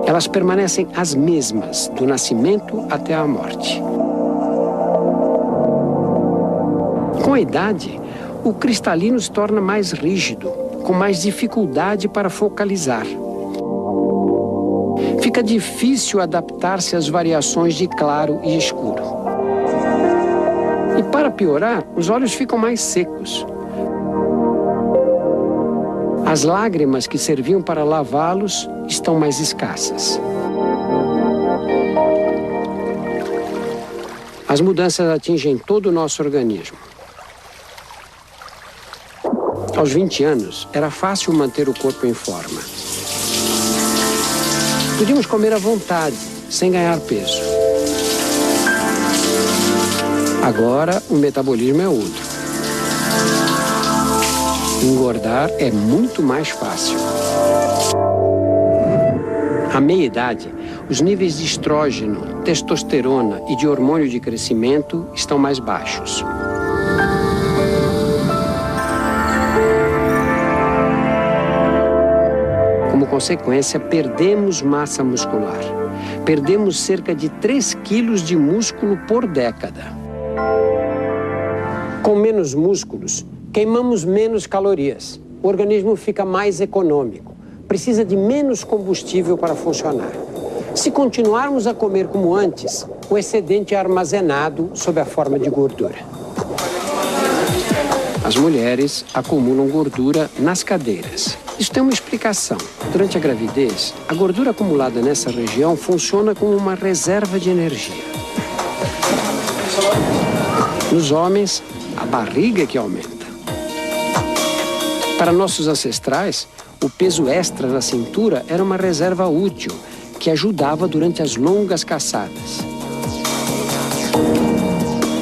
Elas permanecem as mesmas do nascimento até a morte. Com a idade, o cristalino se torna mais rígido, com mais dificuldade para focalizar. Fica difícil adaptar-se às variações de claro e escuro. E para piorar, os olhos ficam mais secos. As lágrimas que serviam para lavá-los estão mais escassas. As mudanças atingem todo o nosso organismo. Aos 20 anos, era fácil manter o corpo em forma. Podíamos comer à vontade, sem ganhar peso. Agora, o metabolismo é outro. Engordar é muito mais fácil. À meia-idade, os níveis de estrógeno, testosterona e de hormônio de crescimento estão mais baixos. Como consequência, perdemos massa muscular. Perdemos cerca de 3 quilos de músculo por década. Com menos músculos, queimamos menos calorias. O organismo fica mais econômico. Precisa de menos combustível para funcionar. Se continuarmos a comer como antes, o excedente é armazenado sob a forma de gordura. As mulheres acumulam gordura nas cadeiras. Isso tem uma explicação. Durante a gravidez, a gordura acumulada nessa região funciona como uma reserva de energia. Nos homens, a barriga é que aumenta. Para nossos ancestrais, o peso extra na cintura era uma reserva útil, que ajudava durante as longas caçadas.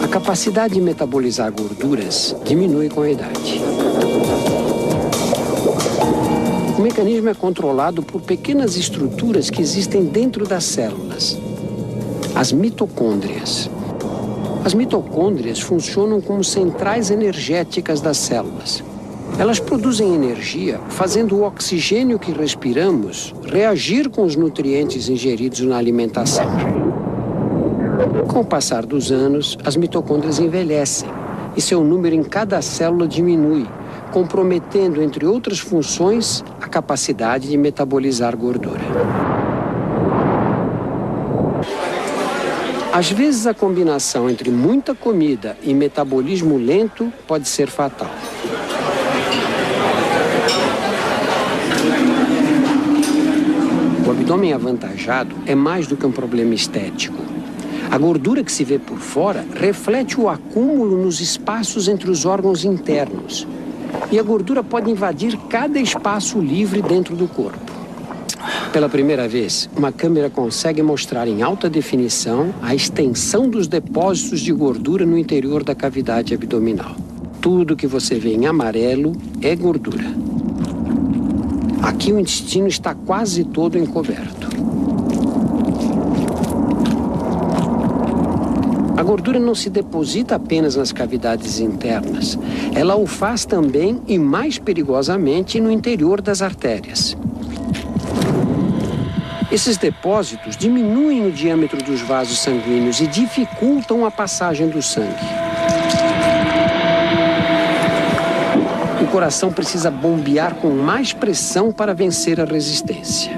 A capacidade de metabolizar gorduras diminui com a idade. O mecanismo é controlado por pequenas estruturas que existem dentro das células, as mitocôndrias. As mitocôndrias funcionam como centrais energéticas das células. Elas produzem energia, fazendo o oxigênio que respiramos reagir com os nutrientes ingeridos na alimentação. Com o passar dos anos, as mitocôndrias envelhecem e seu número em cada célula diminui, comprometendo, entre outras funções, a capacidade de metabolizar gordura. Às vezes, a combinação entre muita comida e metabolismo lento pode ser fatal. O abdômen avantajado é mais do que um problema estético. A gordura que se vê por fora reflete o acúmulo nos espaços entre os órgãos internos. E a gordura pode invadir cada espaço livre dentro do corpo. Pela primeira vez, uma câmera consegue mostrar em alta definição a extensão dos depósitos de gordura no interior da cavidade abdominal. Tudo que você vê em amarelo é gordura. Aqui o intestino está quase todo encoberto. A gordura não se deposita apenas nas cavidades internas. Ela o faz também, e mais perigosamente, no interior das artérias. Esses depósitos diminuem o diâmetro dos vasos sanguíneos e dificultam a passagem do sangue. O coração precisa bombear com mais pressão para vencer a resistência.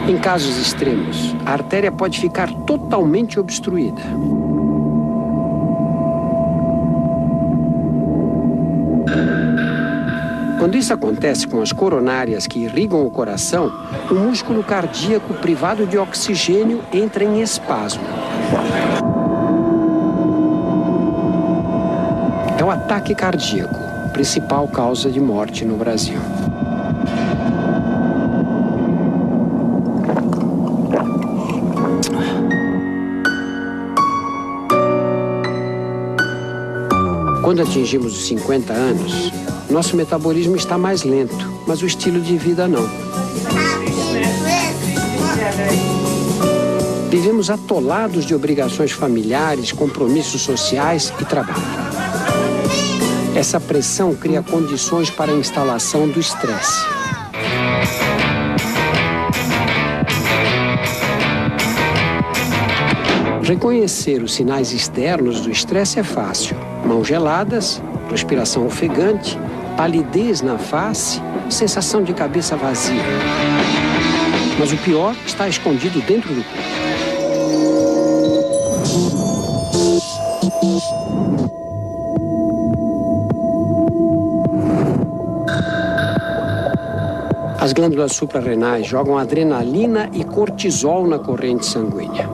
Em casos extremos, a artéria pode ficar totalmente obstruída. Quando isso acontece com as coronárias que irrigam o coração, o músculo cardíaco privado de oxigênio entra em espasmo. É o ataque cardíaco, principal causa de morte no Brasil. Quando atingimos os 50 anos, nosso metabolismo está mais lento, mas o estilo de vida não. Vivemos atolados de obrigações familiares, compromissos sociais e trabalho. Essa pressão cria condições para a instalação do estresse. Reconhecer os sinais externos do estresse é fácil. Mãos geladas, respiração ofegante, palidez na face, sensação de cabeça vazia. Mas o pior está escondido dentro do corpo. As glândulas suprarrenais jogam adrenalina e cortisol na corrente sanguínea.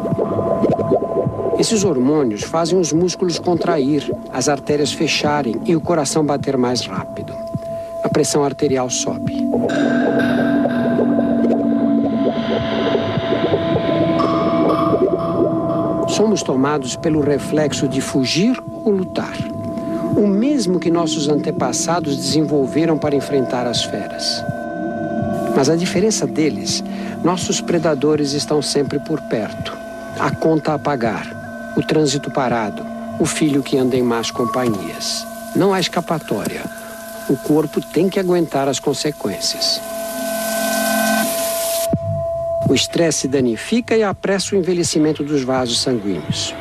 Esses hormônios fazem os músculos contrair, as artérias fecharem e o coração bater mais rápido. A pressão arterial sobe. Somos tomados pelo reflexo de fugir ou lutar. O mesmo que nossos antepassados desenvolveram para enfrentar as feras. Mas a diferença deles, nossos predadores estão sempre por perto. A conta a pagar. O trânsito parado, o filho que anda em más companhias. Não há escapatória. O corpo tem que aguentar as consequências. O estresse danifica e apressa o envelhecimento dos vasos sanguíneos.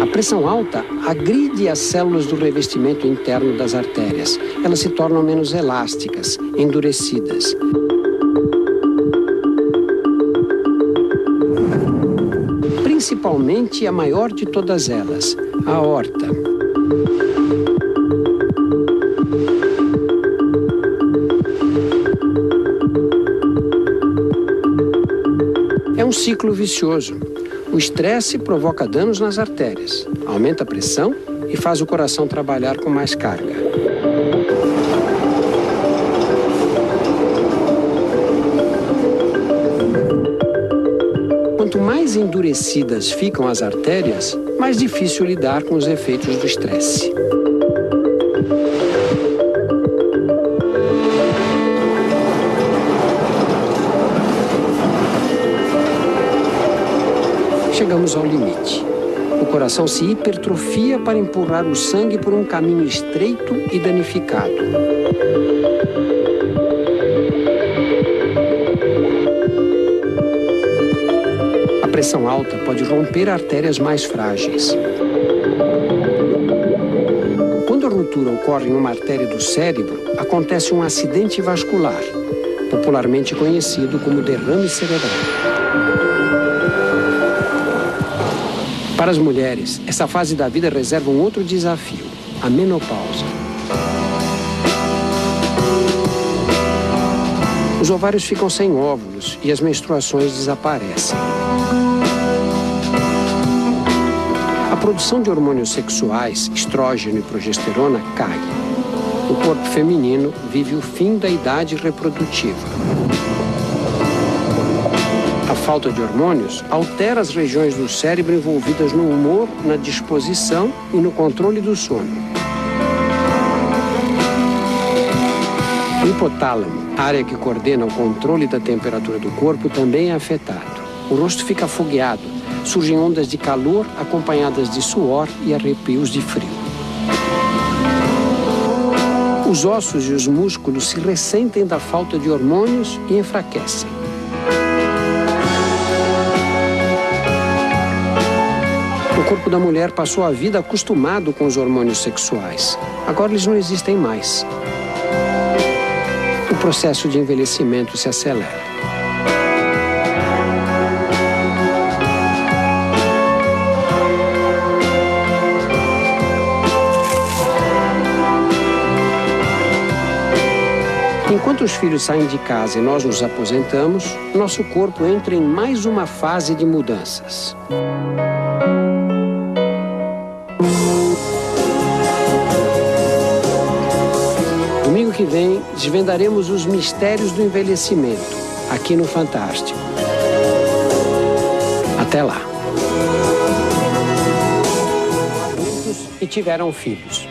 A pressão alta agride as células do revestimento interno das artérias. Elas se tornam menos elásticas, endurecidas. Principalmente a maior de todas elas, a aorta. É um ciclo vicioso. O estresse provoca danos nas artérias, aumenta a pressão e faz o coração trabalhar com mais carga. Quanto mais endurecidas ficam as artérias, mais difícil lidar com os efeitos do estresse. Chegamos ao limite. O coração se hipertrofia para empurrar o sangue por um caminho estreito e danificado. A pressão alta pode romper artérias mais frágeis. Quando a ruptura ocorre em uma artéria do cérebro, acontece um acidente vascular, popularmente conhecido como derrame cerebral. Para as mulheres, essa fase da vida reserva um outro desafio, a menopausa. Os ovários ficam sem óvulos e as menstruações desaparecem. A produção de hormônios sexuais, estrógeno e progesterona, cai. O corpo feminino vive o fim da idade reprodutiva. A falta de hormônios altera as regiões do cérebro envolvidas no humor, na disposição e no controle do sono. O hipotálamo, área que coordena o controle da temperatura do corpo, também é afetado. O rosto fica afogueado, surgem ondas de calor acompanhadas de suor e arrepios de frio. Os ossos e os músculos se ressentem da falta de hormônios e enfraquecem. O corpo da mulher passou a vida acostumado com os hormônios sexuais. Agora eles não existem mais. O processo de envelhecimento se acelera. Enquanto os filhos saem de casa e nós nos aposentamos, nosso corpo entra em mais uma fase de mudanças. Domingo que vem, desvendaremos os mistérios do envelhecimento, aqui no Fantástico. Até lá. E tiveram filhos.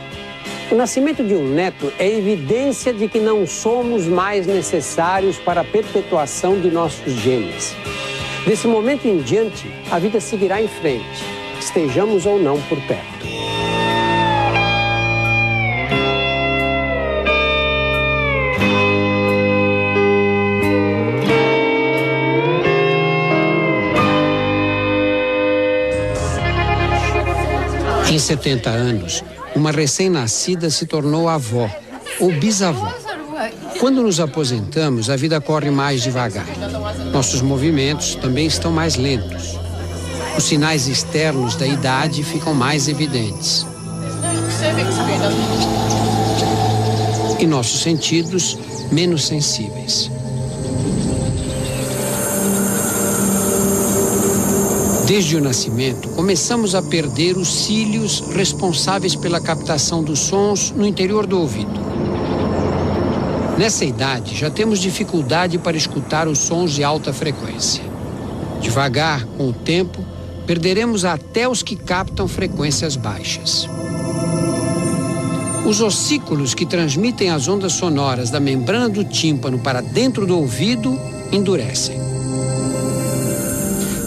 O nascimento de um neto é evidência de que não somos mais necessários para a perpetuação de nossos genes. Desse momento em diante, a vida seguirá em frente, estejamos ou não por perto. Em 70 anos, uma recém-nascida se tornou avó ou bisavó. Quando nos aposentamos, a vida corre mais devagar. Nossos movimentos também estão mais lentos. Os sinais externos da idade ficam mais evidentes. E nossos sentidos menos sensíveis. Desde o nascimento, começamos a perder os cílios responsáveis pela captação dos sons no interior do ouvido. Nessa idade, já temos dificuldade para escutar os sons de alta frequência. Devagar, com o tempo, perderemos até os que captam frequências baixas. Os ossículos que transmitem as ondas sonoras da membrana do tímpano para dentro do ouvido endurecem.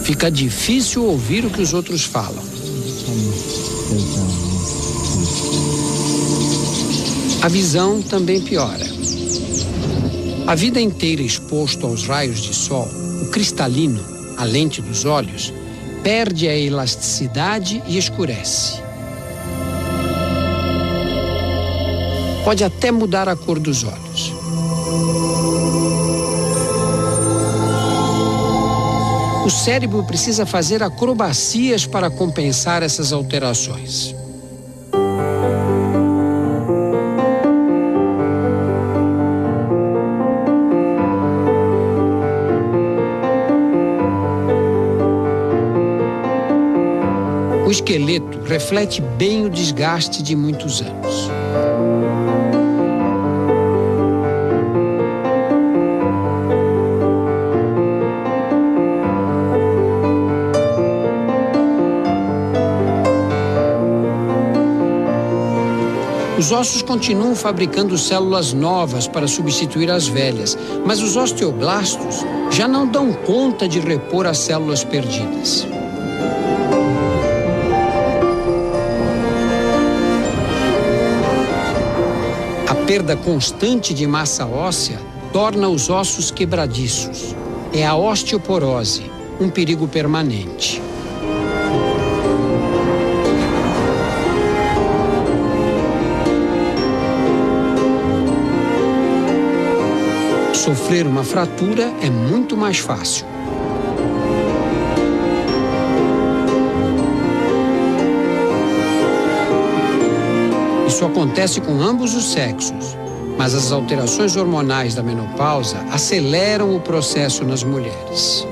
Fica difícil ouvir o que os outros falam. A visão também piora. A vida inteira exposto aos raios de sol, o cristalino, a lente dos olhos, perde a elasticidade e escurece. Pode até mudar a cor dos olhos. O cérebro precisa fazer acrobacias para compensar essas alterações. O esqueleto reflete bem o desgaste de muitos anos. Os ossos continuam fabricando células novas para substituir as velhas, mas os osteoblastos já não dão conta de repor as células perdidas. A perda constante de massa óssea torna os ossos quebradiços. É a osteoporose, um perigo permanente. Sofrer uma fratura é muito mais fácil. Isso acontece com ambos os sexos. Mas as alterações hormonais da menopausa aceleram o processo nas mulheres.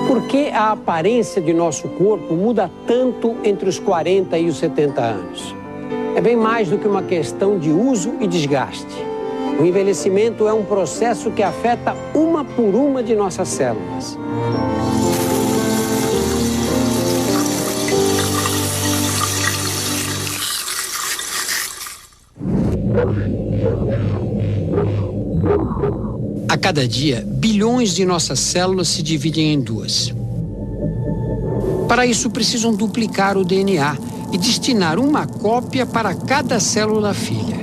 Por que a aparência de nosso corpo muda tanto entre os 40 e os 70 anos? É bem mais do que uma questão de uso e desgaste. O envelhecimento é um processo que afeta uma por uma de nossas células. A cada dia, bilhões de nossas células se dividem em duas. Para isso, precisam duplicar o DNA e destinar uma cópia para cada célula filha.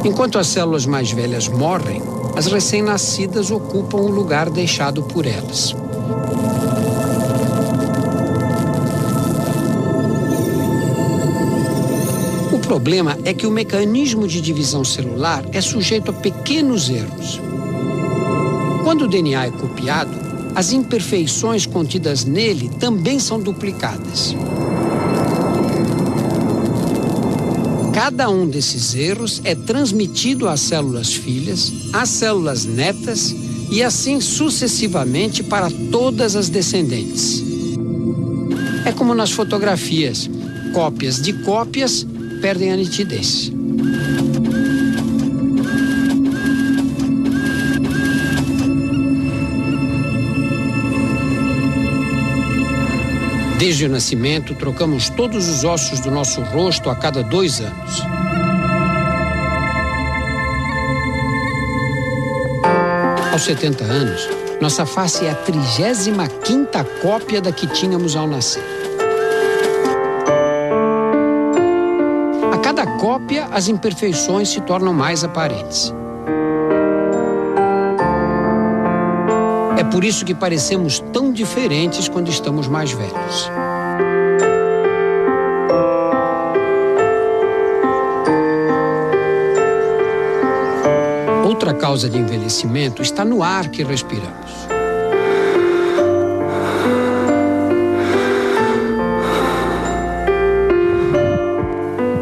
Enquanto as células mais velhas morrem, as recém-nascidas ocupam o lugar deixado por elas. O problema é que o mecanismo de divisão celular é sujeito a pequenos erros. Quando o DNA é copiado, as imperfeições contidas nele também são duplicadas. Cada um desses erros é transmitido às células filhas, às células netas e assim sucessivamente para todas as descendentes. É como nas fotografias: cópias de cópias perdem a nitidez. Desde o nascimento, trocamos todos os ossos do nosso rosto a cada 2 anos. Aos 70 anos, nossa face é a 35ª cópia da que tínhamos ao nascer. A cada cópia, as imperfeições se tornam mais aparentes. É por isso que parecemos tão diferentes quando estamos mais velhos. Outra causa de envelhecimento está no ar que respiramos.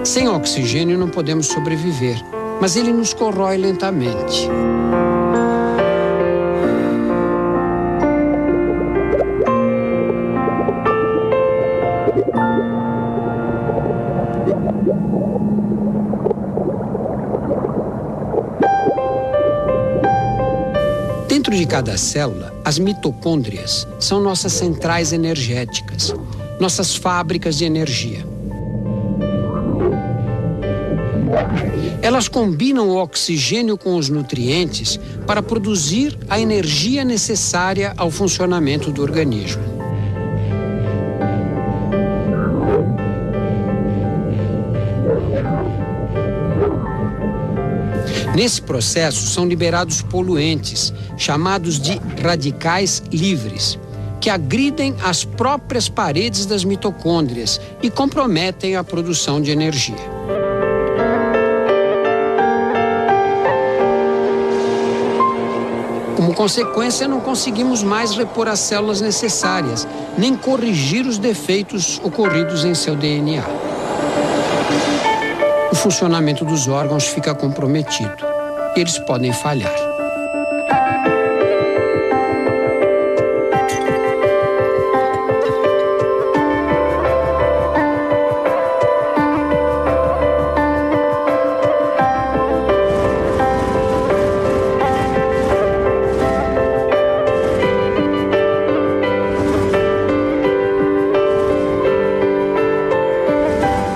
Sem oxigênio não podemos sobreviver, mas ele nos corrói lentamente. Dentro de cada célula, as mitocôndrias são nossas centrais energéticas, nossas fábricas de energia. Elas combinam o oxigênio com os nutrientes para produzir a energia necessária ao funcionamento do organismo. Nesse processo são liberados poluentes, chamados de radicais livres, que agridem as próprias paredes das mitocôndrias e comprometem a produção de energia. Como consequência, não conseguimos mais repor as células necessárias, nem corrigir os defeitos ocorridos em seu DNA. O funcionamento dos órgãos fica comprometido. Eles podem falhar.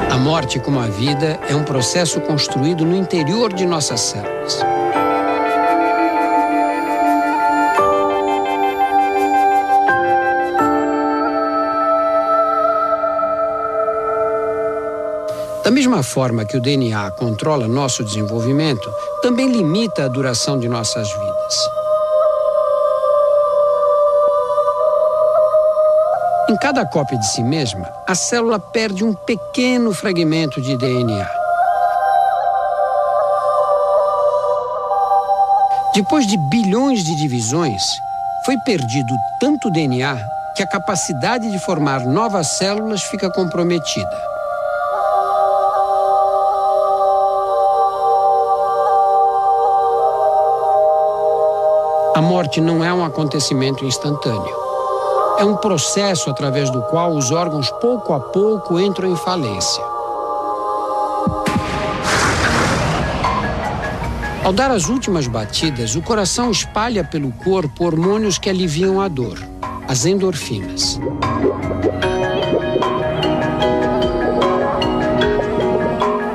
A morte, como a vida, é um processo construído no interior de nossas células. Da mesma forma que o DNA controla nosso desenvolvimento, também limita a duração de nossas vidas. Em cada cópia de si mesma, a célula perde um pequeno fragmento de DNA. Depois de bilhões de divisões, Foi perdido tanto DNA que a capacidade de formar novas células fica comprometida. A morte não é um acontecimento instantâneo. É um processo através do qual os órgãos, pouco a pouco, entram em falência. Ao dar as últimas batidas, o coração espalha pelo corpo hormônios que aliviam a dor, as endorfinas.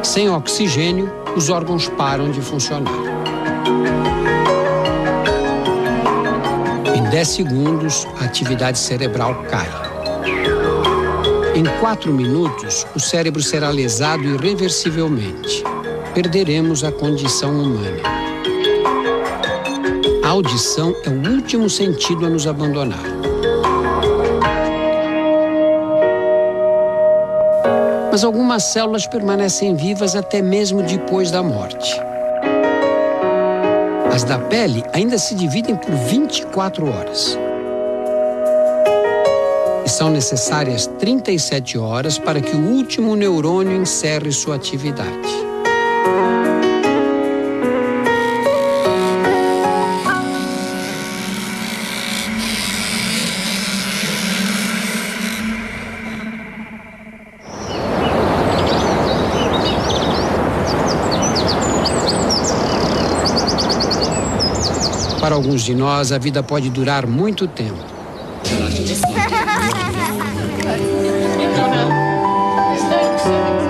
Sem oxigênio, os órgãos param de funcionar. Em 10 segundos, a atividade cerebral cai. Em 4 minutos, o cérebro será lesado irreversivelmente. Perderemos a condição humana. A audição é o último sentido a nos abandonar. Mas algumas células permanecem vivas até mesmo depois da morte. As da pele ainda se dividem por 24 horas. E são necessárias 37 horas para que o último neurônio encerre sua atividade. Para alguns de nós, a vida pode durar muito tempo.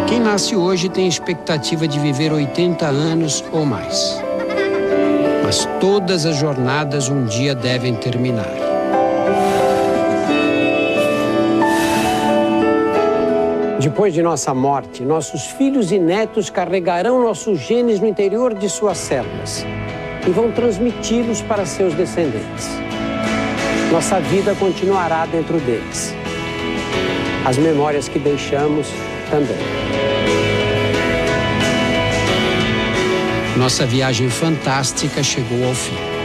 Quem nasce hoje tem expectativa de viver 80 anos ou mais. Mas todas as jornadas um dia devem terminar. Depois de nossa morte, nossos filhos e netos carregarão nossos genes no interior de suas células e vão transmiti-los para seus descendentes. Nossa vida continuará dentro deles. As memórias que deixamos também. Nossa viagem fantástica chegou ao fim.